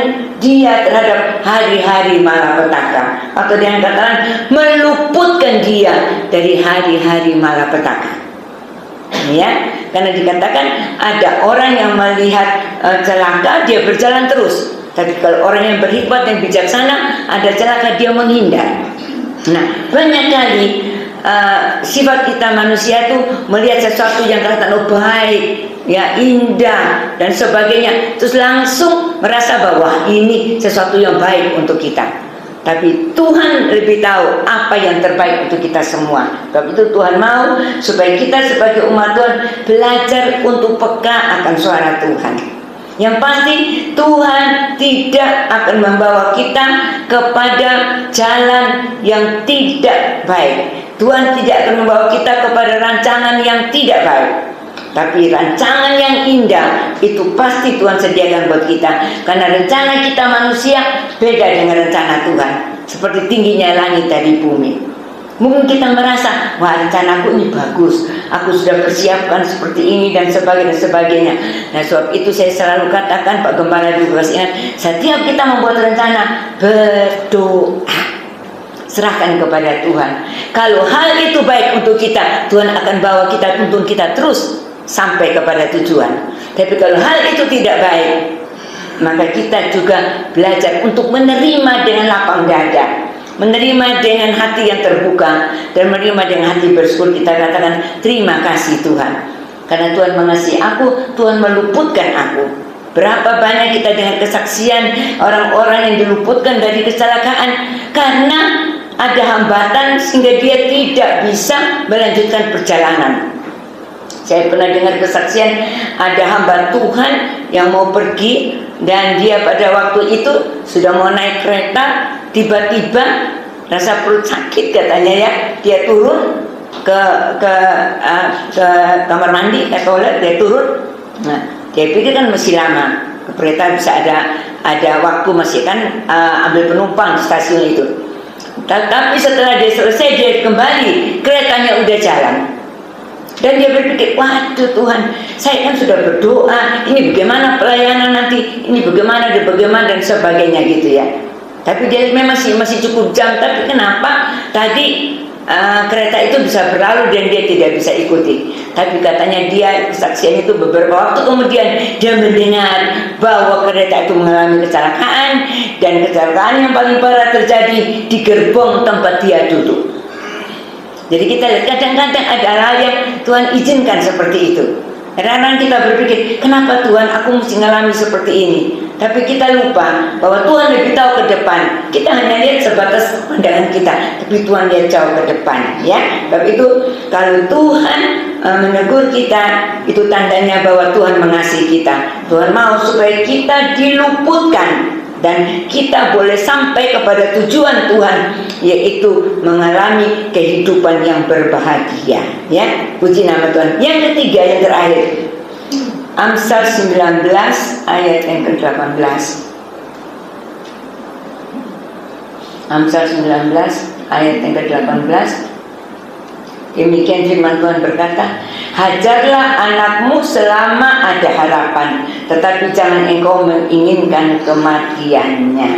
dia terhadap hari-hari malapetaka, atau dengan kata lain, meluputkan dia dari hari-hari malapetaka. Ya, karena dikatakan ada orang yang melihat celaka, dia berjalan terus. Tapi kalau orang yang berhikmat dan bijaksana, ada celaka dia menghindar. Nah, banyak kali sifat kita manusia itu melihat sesuatu yang kelihatan baik, ya indah dan sebagainya, terus langsung merasa bahwa ini sesuatu yang baik untuk kita. Tapi Tuhan lebih tahu apa yang terbaik untuk kita semua. Sebab itu Tuhan mau supaya kita sebagai umat Tuhan belajar untuk peka akan suara Tuhan. Yang pasti Tuhan tidak akan membawa kita kepada jalan yang tidak baik. Tuhan tidak akan membawa kita kepada rancangan yang tidak baik. Tapi rancangan yang indah itu pasti Tuhan sediakan buat kita. Karena rencana kita manusia beda dengan rencana Tuhan. Seperti tingginya langit dari bumi. Mungkin kita merasa, wah rencanaku ini bagus, aku sudah persiapkan seperti ini dan sebagainya. Nah sebab itu saya selalu katakan Pak Gembala juga ingat, setiap kita membuat rencana, berdoa, serahkan kepada Tuhan. Kalau hal itu baik untuk kita, Tuhan akan bawa kita, tuntun kita terus sampai kepada tujuan. Tapi kalau hal itu tidak baik, maka kita juga belajar untuk menerima dengan lapang dada, menerima dengan hati yang terbuka, dan menerima dengan hati bersyukur. Kita katakan terima kasih Tuhan, karena Tuhan mengasihi aku, Tuhan meluputkan aku. Berapa banyak kita dengan kesaksian orang-orang yang diluputkan dari kecelakaan karena ada hambatan sehingga dia tidak bisa melanjutkan perjalanan. Saya pernah dengar kesaksian ada hamba Tuhan yang mau pergi dan dia pada waktu itu sudah mau naik kereta, tiba-tiba rasa perut sakit katanya ya, dia turun ke kamar mandi, ke toilet, dia turun. Nah, dia pikir kan masih lama, kereta bisa ada waktu masih kan ambil penumpang di stasiun itu. Tapi setelah dia selesai dia kembali, keretanya udah jalan. Dan dia berpikir, waduh Tuhan, saya kan sudah berdoa, ini bagaimana pelayanan nanti, ini bagaimana dan sebagainya gitu ya. Tapi dia memang masih cukup jam, tapi kenapa tadi kereta itu bisa berlalu dan dia tidak bisa ikuti. Tapi katanya dia, kesaksian itu beberapa waktu kemudian dia mendengar bahwa kereta itu mengalami kecelakaan, dan kecelakaan yang paling parah terjadi di gerbong tempat dia duduk. Jadi kita lihat kadang-kadang ada hal yang Tuhan izinkan seperti itu. Kadang-kadang kita berpikir, kenapa Tuhan aku mesti ngalami seperti ini? Tapi kita lupa bahwa Tuhan lebih tahu ke depan. Kita hanya lihat sebatas pandangan kita, tapi Tuhan lihat jauh ke depan, ya. Sebab itu kalau Tuhan menegur kita, itu tandanya bahwa Tuhan mengasihi kita. Tuhan mau supaya kita diluputkan dan kita boleh sampai kepada tujuan Tuhan, yaitu mengalami kehidupan yang berbahagia, ya. Puji nama Tuhan. Yang ketiga, yang terakhir, Amsal 19 ayat yang ke-18. Amsal 19 ayat yang ke-18. Demikian firman Tuhan berkata, hajarlah anakmu selama ada harapan, tetapi jangan engkau menginginkan kematiannya.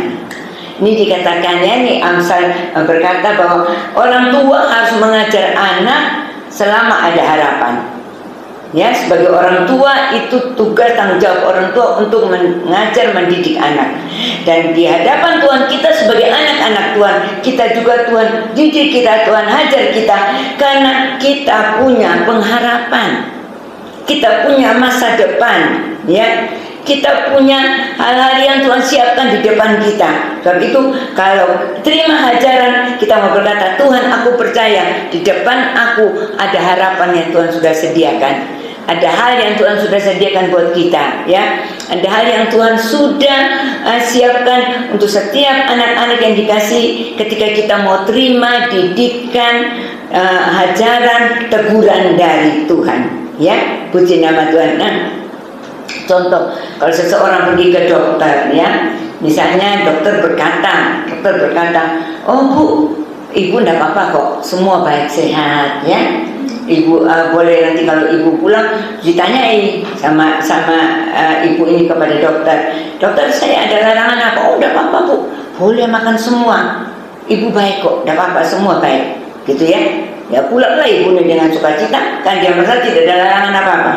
Ini dikatakannya, nih Amsal berkata bahwa orang tua harus mengajar anak selama ada harapan. Ya, sebagai orang tua itu tugas tanggung jawab orang tua untuk mengajar, mendidik anak. Dan di hadapan Tuhan kita sebagai anak-anak Tuhan, kita juga Tuhan didik kita, Tuhan hajar kita, karena kita punya pengharapan, kita punya masa depan, ya. Kita punya hal-hal yang Tuhan siapkan di depan kita. Sebab itu kalau terima hajaran, kita mau berkata, Tuhan aku percaya di depan aku ada harapan yang Tuhan sudah sediakan. Ada hal yang Tuhan sudah sediakan buat kita, ya. Ada hal yang Tuhan sudah siapkan untuk setiap anak-anak yang dikasih ketika kita mau terima didikan, hajaran, teguran dari Tuhan, ya. Puji nama Tuhan. Nah, contoh, kalau seseorang pergi ke dokter, ya, misalnya dokter berkata, oh Bu, Ibu tidak apa-apa kok, semua baik sehat, ya. Ibu boleh nanti kalau ibu pulang ditanyai sama ibu ini kepada dokter, dokter saya ada larangan apa? Oh tidak apa-apa Bu, boleh makan semua, ibu baik kok, tidak apa-apa, semua baik, gitu ya. Ya pulanglah ibu dengan sukacita, kan dia merasa tidak ada larangan apa-apa,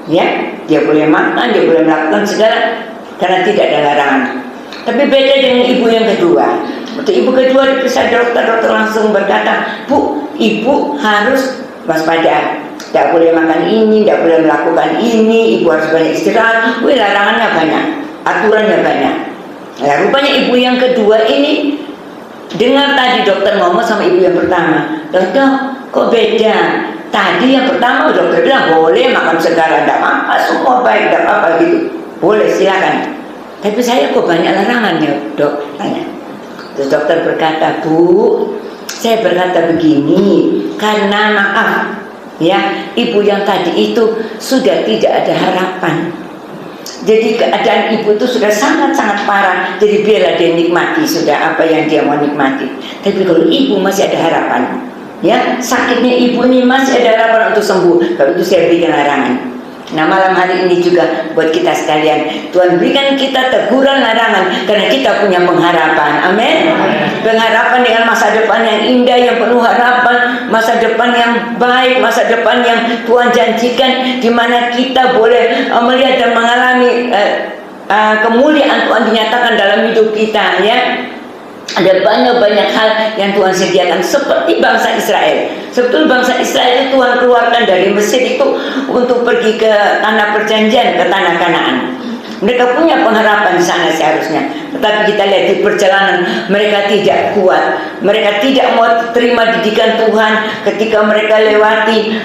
ya. Dia boleh makan, dia boleh melakukan segala karena tidak ada larangan. Tapi beda dengan ibu yang kedua. Waktu ibu kedua diperiksa dokter langsung berkata, Bu, ibu harus waspada, tidak boleh makan ini, tidak boleh melakukan ini, ibu harus banyak istirahat. Wih, larangannya banyak, aturannya banyak. Nah, rupanya ibu yang kedua ini dengar tadi dokter ngomong sama ibu yang pertama, dok kok beda? Tadi yang pertama dokter bilang boleh makan segala, tidak apa-apa, semua baik, tidak apa-apa gitu, boleh silakan. Tapi saya kok banyak larangan ya dok? Tanya. Terus dokter berkata, Bu, saya berkata begini, karena maaf ya, ibu yang tadi itu sudah tidak ada harapan. Jadi keadaan ibu itu sudah sangat-sangat parah. Jadi biarlah dia nikmati sudah apa yang dia mau nikmati. Tapi kalau ibu masih ada harapan, ya sakitnya ibu ini masih ada harapan untuk sembuh, kalau itu saya berikan larangan. Nah malam hari ini juga buat kita sekalian, Tuhan berikan kita teguran larangan karena kita punya pengharapan. Amin. Pengharapan dengan masa depan yang indah, yang penuh harapan, masa depan yang baik, masa depan yang Tuhan janjikan, di mana kita boleh melihat dan mengalami kemuliaan Tuhan dinyatakan dalam hidup kita, ya. Ada banyak hal yang Tuhan sediakan seperti bangsa Israel. Sebetulnya bangsa Israel itu Tuhan keluarkan dari Mesir itu untuk pergi ke tanah perjanjian, ke tanah Kanaan. Mereka punya pengharapan di sana seharusnya. Tetapi kita lihat di perjalanan mereka tidak kuat. Mereka tidak mau terima didikan Tuhan ketika mereka lewati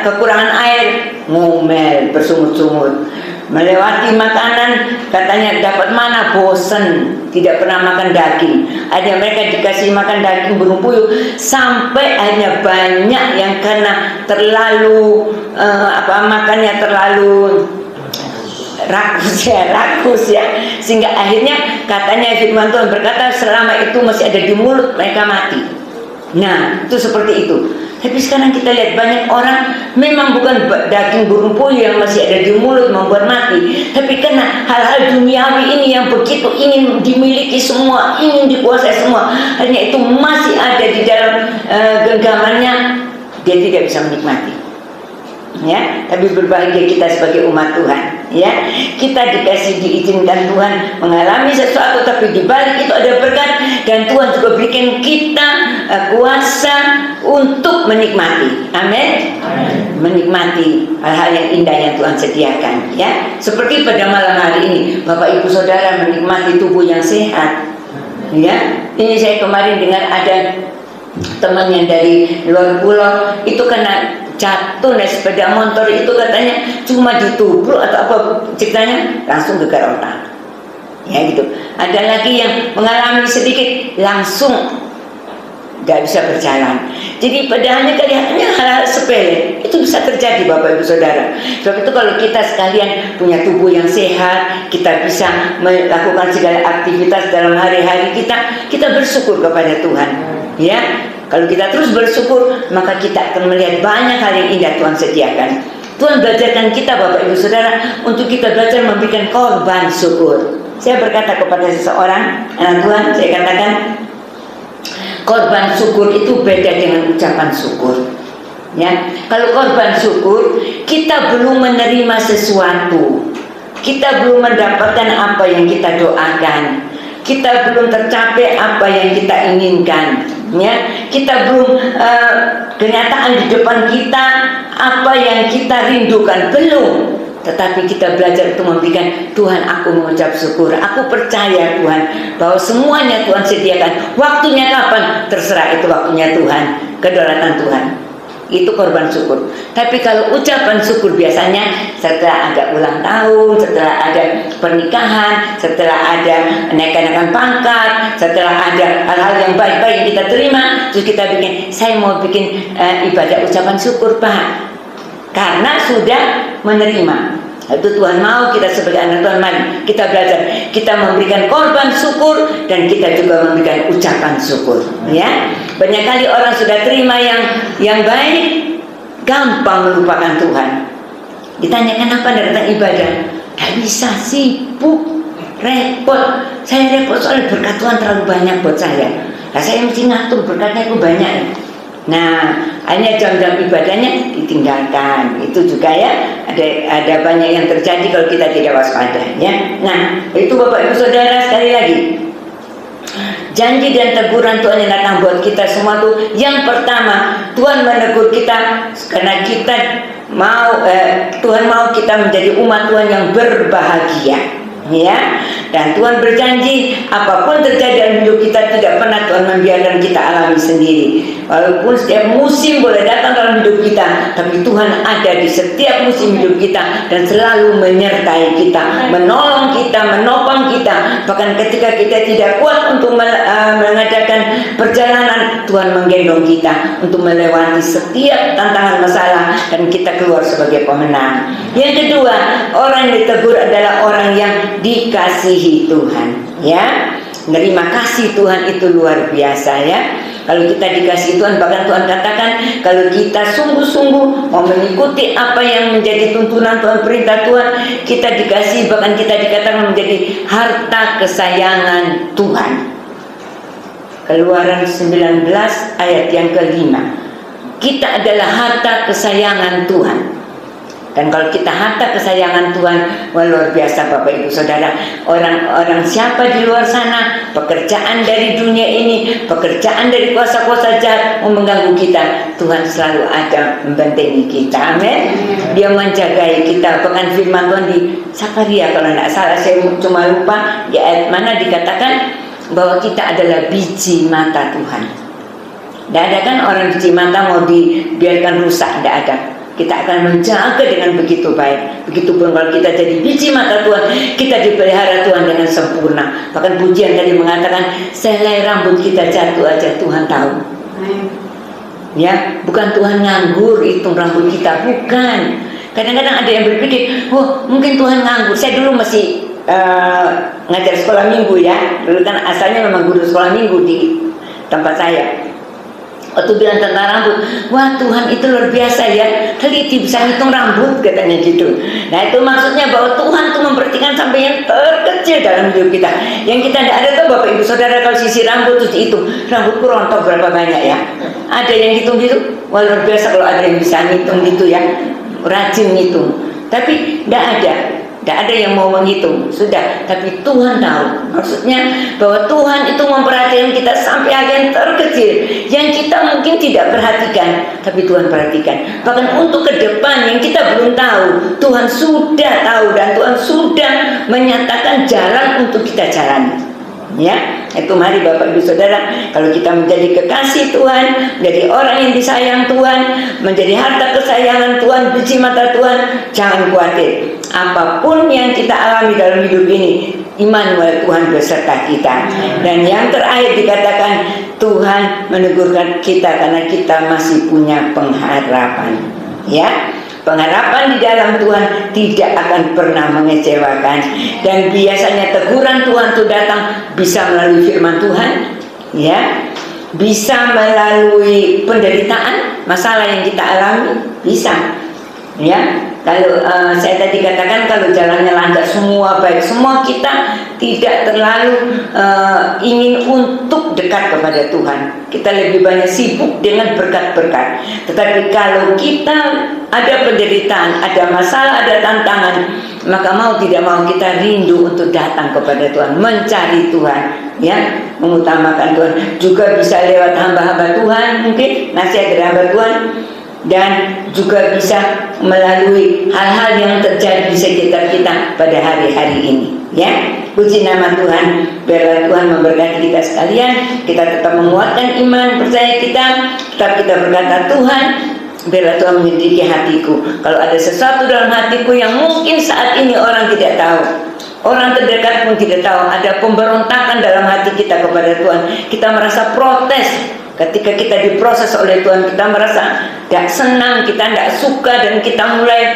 kekurangan air, ngomel, bersungut-sungut. Melewati makanan, katanya dapat mana, bosen, tidak pernah makan daging. Ada mereka dikasih makan daging burung puyuh, sampai akhirnya banyak yang karena terlalu makannya terlalu rakus ya, sehingga akhirnya katanya firman Tuhan berkata selama itu masih ada di mulut mereka mati. Nah itu seperti itu. Tapi sekarang kita lihat banyak orang memang bukan daging burung puyuh yang masih ada di mulut membuat mati, tapi karena hal-hal duniawi ini yang begitu ingin dimiliki semua, ingin dikuasai semua, hanya itu masih ada di dalam genggamannya, dia tidak bisa menikmati. Ya, tapi berbahagia kita sebagai umat Tuhan, ya. Kita diizinkan Tuhan mengalami sesuatu, tapi di balik itu ada berkat, dan Tuhan juga berikan kita kuasa untuk menikmati. Amin. Menikmati hal-hal yang indah yang Tuhan sediakan, ya. Seperti pada malam hari ini, Bapak Ibu Saudara menikmati tubuh yang sehat. Ya, ini saya kemarin dengar ada teman yang dari luar pulau itu kena jatuh naik sepeda motor, itu katanya cuma ditubruk atau apa ceritanya langsung gegar otak, ya gitu. Ada lagi yang mengalami sedikit langsung tidak bisa berjalan. Jadi padahalnya kelihatannya hal-hal sepele itu bisa terjadi Bapak Ibu Saudara. Sebab itu kalau kita sekalian punya tubuh yang sehat, kita bisa melakukan segala aktivitas dalam hari-hari kita bersyukur kepada Tuhan, ya. Kalau kita terus bersyukur, maka kita akan melihat banyak hal yang indah Tuhan sediakan. Tuhan belajarkan kita Bapak Ibu Saudara untuk kita belajar memberikan korban syukur. Saya berkata kepada seseorang anak Tuhan, saya katakan korban syukur itu beda dengan ucapan syukur. Ya, kalau korban syukur kita belum menerima sesuatu, kita belum mendapatkan apa yang kita doakan, kita belum tercapai apa yang kita inginkan, ya, kita belum kenyataan di depan kita apa yang kita rindukan, belum. Tetapi kita belajar untuk memberikan, Tuhan aku mengucap syukur, aku percaya Tuhan bahwa semuanya Tuhan sediakan. Waktunya kapan? Terserah, itu waktunya Tuhan, kedaulatan Tuhan. Itu korban syukur. Tapi kalau ucapan syukur biasanya setelah ada ulang tahun, setelah ada pernikahan, setelah ada naik-naikan pangkat, setelah ada hal-hal yang baik-baik yang kita terima, terus kita bikin, saya mau bikin ibadah ucapan syukur Pak, karena sudah menerima. Itu Tuhan mau kita sebagai anak Tuhan, mari kita belajar, kita memberikan korban syukur dan kita juga memberikan ucapan syukur, ya. Banyak kali orang sudah terima yang baik, gampang melupakan Tuhan. Ditanyakan apa datang ibadah, gak bisa, sibuk, repot. Saya repot soalnya berkat Tuhan terlalu banyak buat saya. Nah, saya mesti ngatur berkatnya itu banyak. Nah, hanya jam-jam ibadahnya ditinggalkan. Itu juga ya, ada banyak yang terjadi kalau kita tidak waspada, ya. Nah, itu Bapak Ibu Saudara, sekali lagi, janji dan teguran Tuhan yang datang buat kita semua tuh, yang pertama Tuhan menegur kita karena kita mau Tuhan mau kita menjadi umat Tuhan yang berbahagia, Ya, dan Tuhan berjanji apapun terjadi dalam hidup kita tidak pernah Tuhan membiarkan kita alami sendiri. Walaupun setiap musim boleh datang dalam hidup kita, tapi Tuhan ada di setiap musim hidup kita dan selalu menyertai kita, menolong kita, menopang kita. Bahkan ketika kita tidak kuat untuk mengadakan perjalanan, Tuhan menggendong kita untuk melewati setiap tantangan masalah dan kita keluar sebagai pemenang. Yang kedua, orang yang ditegur adalah orang yang dikasihi Tuhan, ya. Menerima kasih Tuhan itu luar biasa, ya. Kalau kita dikasihi Tuhan, bahkan Tuhan katakan kalau kita sungguh-sungguh mau mengikuti apa yang menjadi tuntunan Tuhan, perintah Tuhan, kita dikasihi, bahkan kita dikatakan menjadi harta kesayangan Tuhan. Keluaran 19 ayat yang ke-5. Kita adalah harta kesayangan Tuhan. Dan kalau kita harta kesayangan Tuhan, wah luar biasa Bapak Ibu Saudara. Orang-orang siapa di luar sana, pekerjaan dari dunia ini, pekerjaan dari kuasa-kuasa jahat mau mengganggu kita, Tuhan selalu ada membentengi kita. Amin. Dia menjagai kita. Bahkan firman Tuhan di Sakaria, kalau tidak salah, saya cuma lupa di ayat mana dikatakan bahwa kita adalah biji mata Tuhan. Tidak ada kan orang biji mata mau dibiarkan rusak, tidak ada. Kita akan menjaga dengan begitu baik. Begitupun kalau kita jadi biji mata Tuhan, kita dipelihara Tuhan dengan sempurna. Bahkan pujian tadi mengatakan, selai rambut kita jatuh aja Tuhan tahu. Ya, bukan Tuhan nganggur hitung rambut kita, bukan. Kadang-kadang ada yang berpikir, oh mungkin Tuhan nganggur. Saya dulu masih ngajar sekolah minggu, ya. Dulu kan asalnya memang guru sekolah minggu di tempat saya. Waktu bilang tentang rambut, wah Tuhan itu luar biasa ya, teliti bisa ngitung rambut katanya gitu. Nah itu maksudnya bahwa Tuhan tuh memperhatikan sampai yang terkecil dalam hidup kita. Yang kita tidak ada tuh Bapak Ibu Saudara, kalau sisi rambut terus dihitung, rambutku rontok berapa banyak ya. Ada yang hitung gitu, wah luar biasa kalau ada yang bisa ngitung gitu ya, rajin ngitung. Tapi tidak ada. Tidak ada yang mau menghitung, sudah. Tapi Tuhan tahu. Maksudnya bahwa Tuhan itu memperhatikan kita sampai hal yang terkecil yang kita mungkin tidak perhatikan, tapi Tuhan perhatikan. Bahkan untuk ke depan yang kita belum tahu, Tuhan sudah tahu dan Tuhan sudah menyatakan jalan untuk kita jalani. Ya, itu mari Bapak Ibu Saudara, kalau kita menjadi kekasih Tuhan, menjadi orang yang disayang Tuhan, menjadi harta kesayangan Tuhan, biji mata Tuhan, jangan khawatir. Apapun yang kita alami dalam hidup ini, Immanuel, Tuhan beserta kita. Dan yang terakhir dikatakan, Tuhan menegurkan kita karena kita masih punya pengharapan. Ya, pengharapan di dalam Tuhan tidak akan pernah mengecewakan. Dan biasanya teguran Tuhan itu datang bisa melalui firman Tuhan, ya, bisa melalui penderitaan, masalah yang kita alami, bisa. Ya, kalau saya tadi katakan kalau jalannya lancar semua baik, semua kita tidak terlalu ingin untuk dekat kepada Tuhan. Kita lebih banyak sibuk dengan berkat-berkat. Tetapi kalau kita ada penderitaan, ada masalah, ada tantangan, maka mau tidak mau kita rindu untuk datang kepada Tuhan, mencari Tuhan, ya, mengutamakan Tuhan. Juga bisa lewat hamba-hamba Tuhan, mungkin nasihat dari hamba Tuhan. Dan juga bisa melalui hal-hal yang terjadi di sekitar kita pada hari-hari ini, ya. Puji nama Tuhan. Biarlah Tuhan memberkati kita sekalian. Kita tetap menguatkan iman percaya kita. Tetap kita berkata, Tuhan, biarlah Tuhan menyelidiki hatiku. Kalau ada sesuatu dalam hatiku yang mungkin saat ini orang tidak tahu, orang terdekat pun tidak tahu, ada pemberontakan dalam hati kita kepada Tuhan, kita merasa protes. Ketika kita diproses oleh Tuhan, kita merasa tidak senang, kita tidak suka, dan kita mulai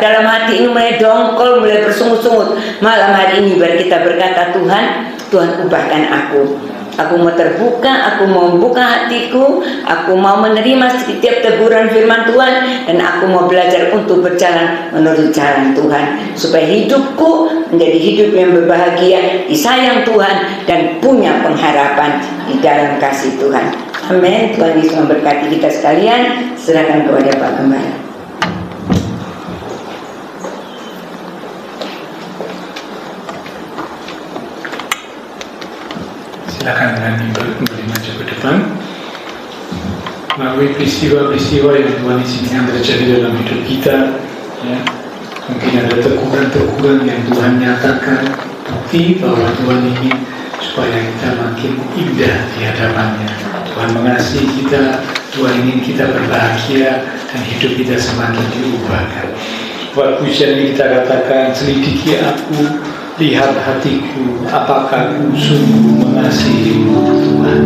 dalam hati ini mulai dongkol, mulai bersungut-sungut. Malam hari ini biar kita berkata, Tuhan, Tuhan ubahkan aku. Aku mau terbuka, aku mau buka hatiku, aku mau menerima setiap teguran firman Tuhan, dan aku mau belajar untuk berjalan menurut jalan Tuhan, supaya hidupku menjadi hidup yang berbahagia, disayang Tuhan, dan punya pengharapan di dalam kasih Tuhan. Amin. Tuhan Yesus memberkati kita sekalian. Serahkan kepada Pak Gembala. Silakan nanti kembali maju ke depan. Melalui peristiwa-peristiwa yang Tuhan izinkan terjadi dalam hidup kita, ya, Mungkin ada teguran-teguran yang Tuhan nyatakan, bukti bahwa Tuhan ingin supaya kita makin indah di hadapannya. Tuhan mengasihi kita, Tuhan ingin kita berbahagia dan hidup kita semakin diubahkan. Buat pujian ini kita katakan, selidiki aku, lihat hatiku, apakah aku sungguh mengasihimu Tuhan.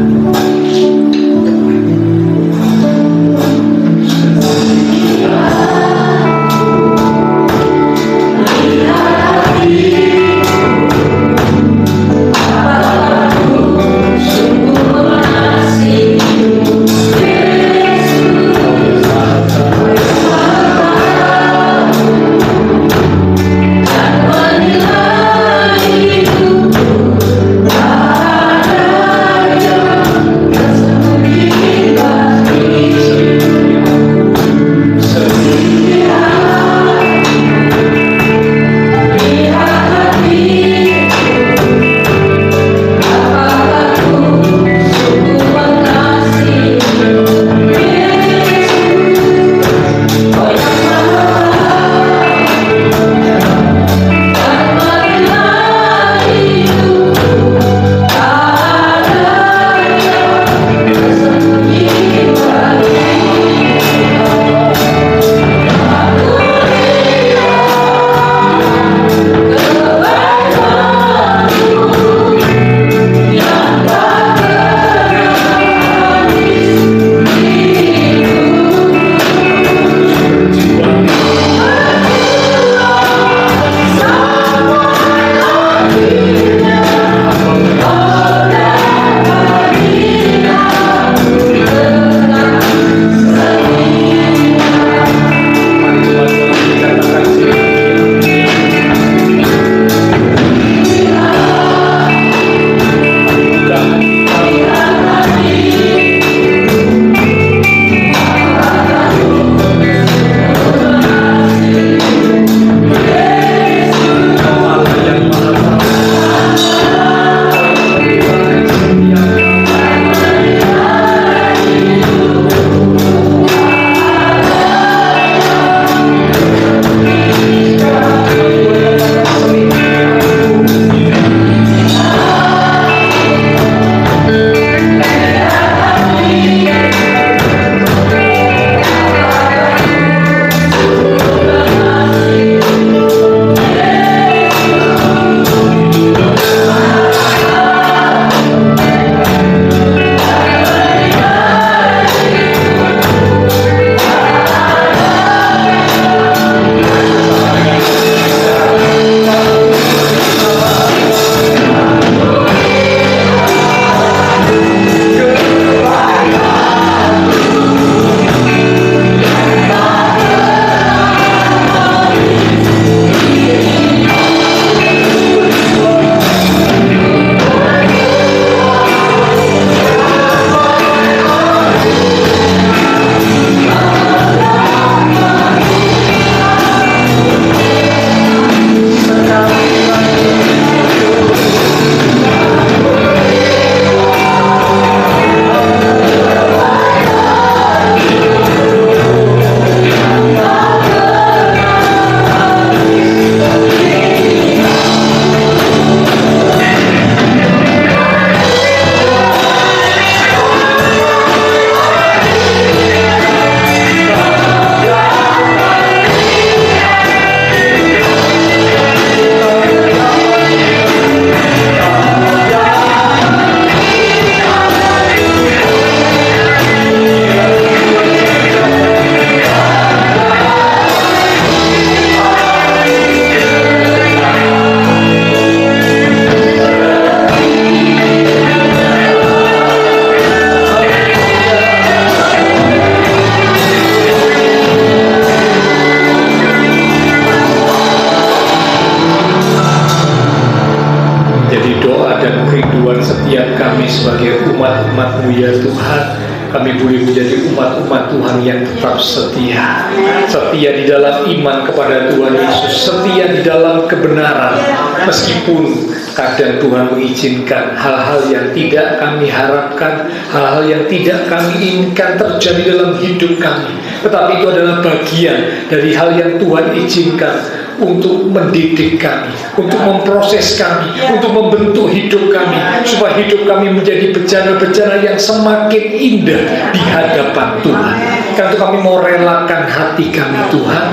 umat-umat-Mu ya Tuhan. Kami boleh menjadi umat-umat Tuhan yang tetap setia. Setia di dalam iman kepada Tuhan Yesus, setia di dalam kebenaran. Meskipun kadang Tuhan mengizinkan hal-hal yang tidak kami harapkan, hal-hal yang tidak kami inginkan terjadi dalam hidup kami, tetapi itu adalah bagian dari hal yang Tuhan izinkan untuk mendidik kami, untuk memproses kami, untuk membentuk hidup kami, supaya hidup kami menjadi bejana-bejana yang semakin indah di hadapan Tuhan. Karena itu kami mau relakan hati kami, Tuhan.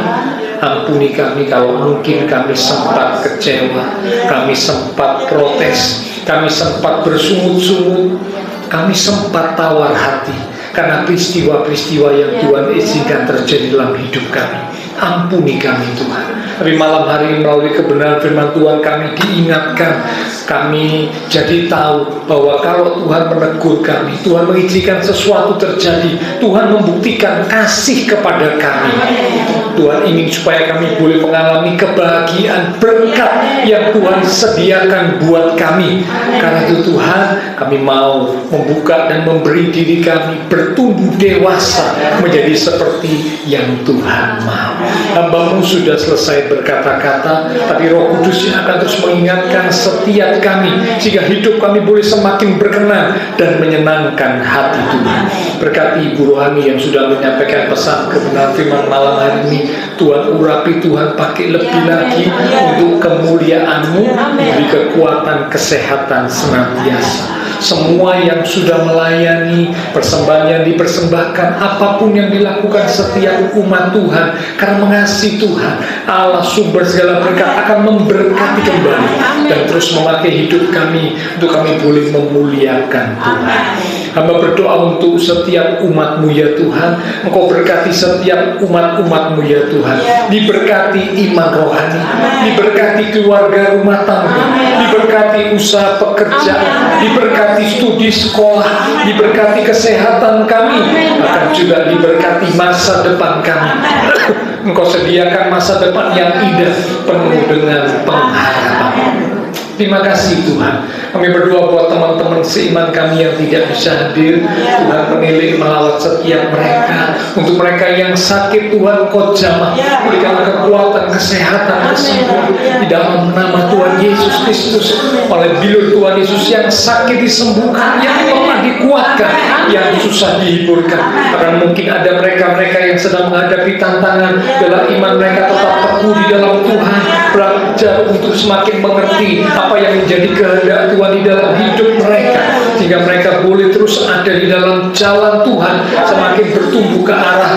Ampuni kami kalau mungkin kami sempat kecewa, kami sempat protes, kami sempat bersungut-sungut, kami sempat tawar hati karena peristiwa-peristiwa yang Tuhan izinkan terjadi dalam hidup kami. Ampuni kami, Tuhan. Tapi malam hari ini melalui kebenaran firman Tuhan kami diingatkan, kami jadi tahu bahwa kalau Tuhan menegur kami, Tuhan mengizinkan sesuatu terjadi, Tuhan membuktikan kasih kepada kami. Tuhan ingin supaya kami boleh mengalami kebahagiaan berkat yang Tuhan sediakan buat kami. Karena itu Tuhan, kami mau membuka dan memberi diri kami bertumbuh dewasa menjadi seperti yang Tuhan mau. Hamba-Mu sudah selesai berkata-kata, tapi Roh Kudus yang akan terus mengingatkan setiap kami, sehingga hidup kami boleh semakin berkenan dan menyenangkan hati Tuhan. Berkati Ibu Rohani yang sudah menyampaikan pesan kebenaran firman malam hari ini, Tuhan urapi, Tuhan pakai lebih lagi untuk kemuliaan-Mu, diberi kekuatan, kesehatan senantiasa. Semua yang sudah melayani, persembahan yang dipersembahkan, apapun yang dilakukan setiap umat Tuhan, karena mengasihi Tuhan, Allah sumber segala berkat akan memberkati kembali dan terus memakai hidup kami untuk kami boleh memuliakan Tuhan. Hamba berdoa untuk setiap umat-Mu ya Tuhan, Engkau berkati setiap umat-umat-Mu ya Tuhan, diberkati iman rohani, diberkati keluarga rumah tangga, diberkati usaha pekerjaan, diberkati studi sekolah, diberkati kesehatan kami, akan juga diberkati masa depan kami. Engkau sediakan masa depan yang indah penuh dengan pengharapan. Terima kasih Tuhan. Kami berdoa buat teman-teman seiman kami yang tidak bisa hadir. Tuhan menilik melawat setiap mereka. Untuk mereka yang sakit, Tuhan Kau jamah, berikan kekuatan, kesehatan, kesembuhan di dalam nama Tuhan Yesus Kristus. Oleh bilur Tuhan Yesus yang sakit disembuhkan, yang lemah dikuatkan, yang susah dihiburkan. Karena mungkin ada mereka-mereka yang sedang menghadapi tantangan dalam iman, mereka tetap teguh di dalam Tuhan, belajar untuk semakin mengerti apa yang menjadi kehendak Tuhan di dalam hidup mereka, sehingga mereka boleh terus ada di dalam jalan Tuhan, semakin bertumbuh ke arah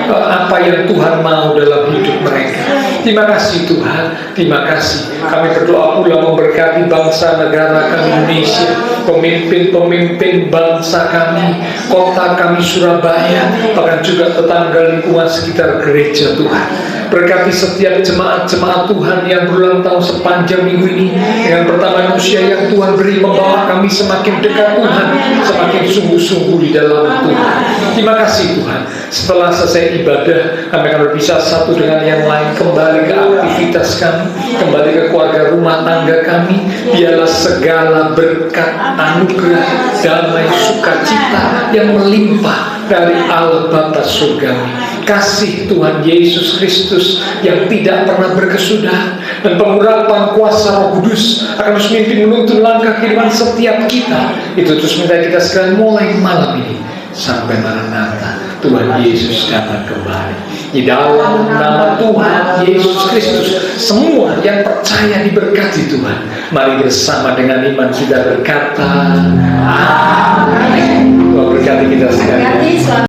apa yang Tuhan mau dalam hidup mereka. Terima kasih Tuhan, terima kasih. Kami berdoa pula memberkati bangsa negara kami Indonesia, pemimpin-pemimpin bangsa kami, kota kami Surabaya, bahkan juga tetangga lingkungan sekitar gereja Tuhan. Berkati setiap jemaat-jemaat Tuhan yang berulang tahun sepanjang minggu ini, dengan pertambahan usia yang Tuhan beri, membawa kami semakin dekat Tuhan, semakin sungguh-sungguh di dalam Tuhan. Terima kasih Tuhan. Setelah selesai ibadah, kami akan berpisah satu dengan yang lain, kembali ke aktivitas kami, kembali ke keluarga rumah tangga kami. Biarlah segala berkat, anugerah, damai, sukacita yang melimpah dari Allah Bapa Surgawi, kasih Tuhan Yesus Kristus yang tidak pernah berkesudahan, dan pengurapan kuasa Roh Kudus akan terus memimpin menuntun langkah kehidupan setiap kita. Itu terus minta kita sekalian mulai malam ini sampai Maranatha Tuhan Yesus datang kembali. Di dalam nama Tuhan Yesus Kristus, semua yang percaya diberkati Tuhan. Mari bersama dengan iman kita berkata,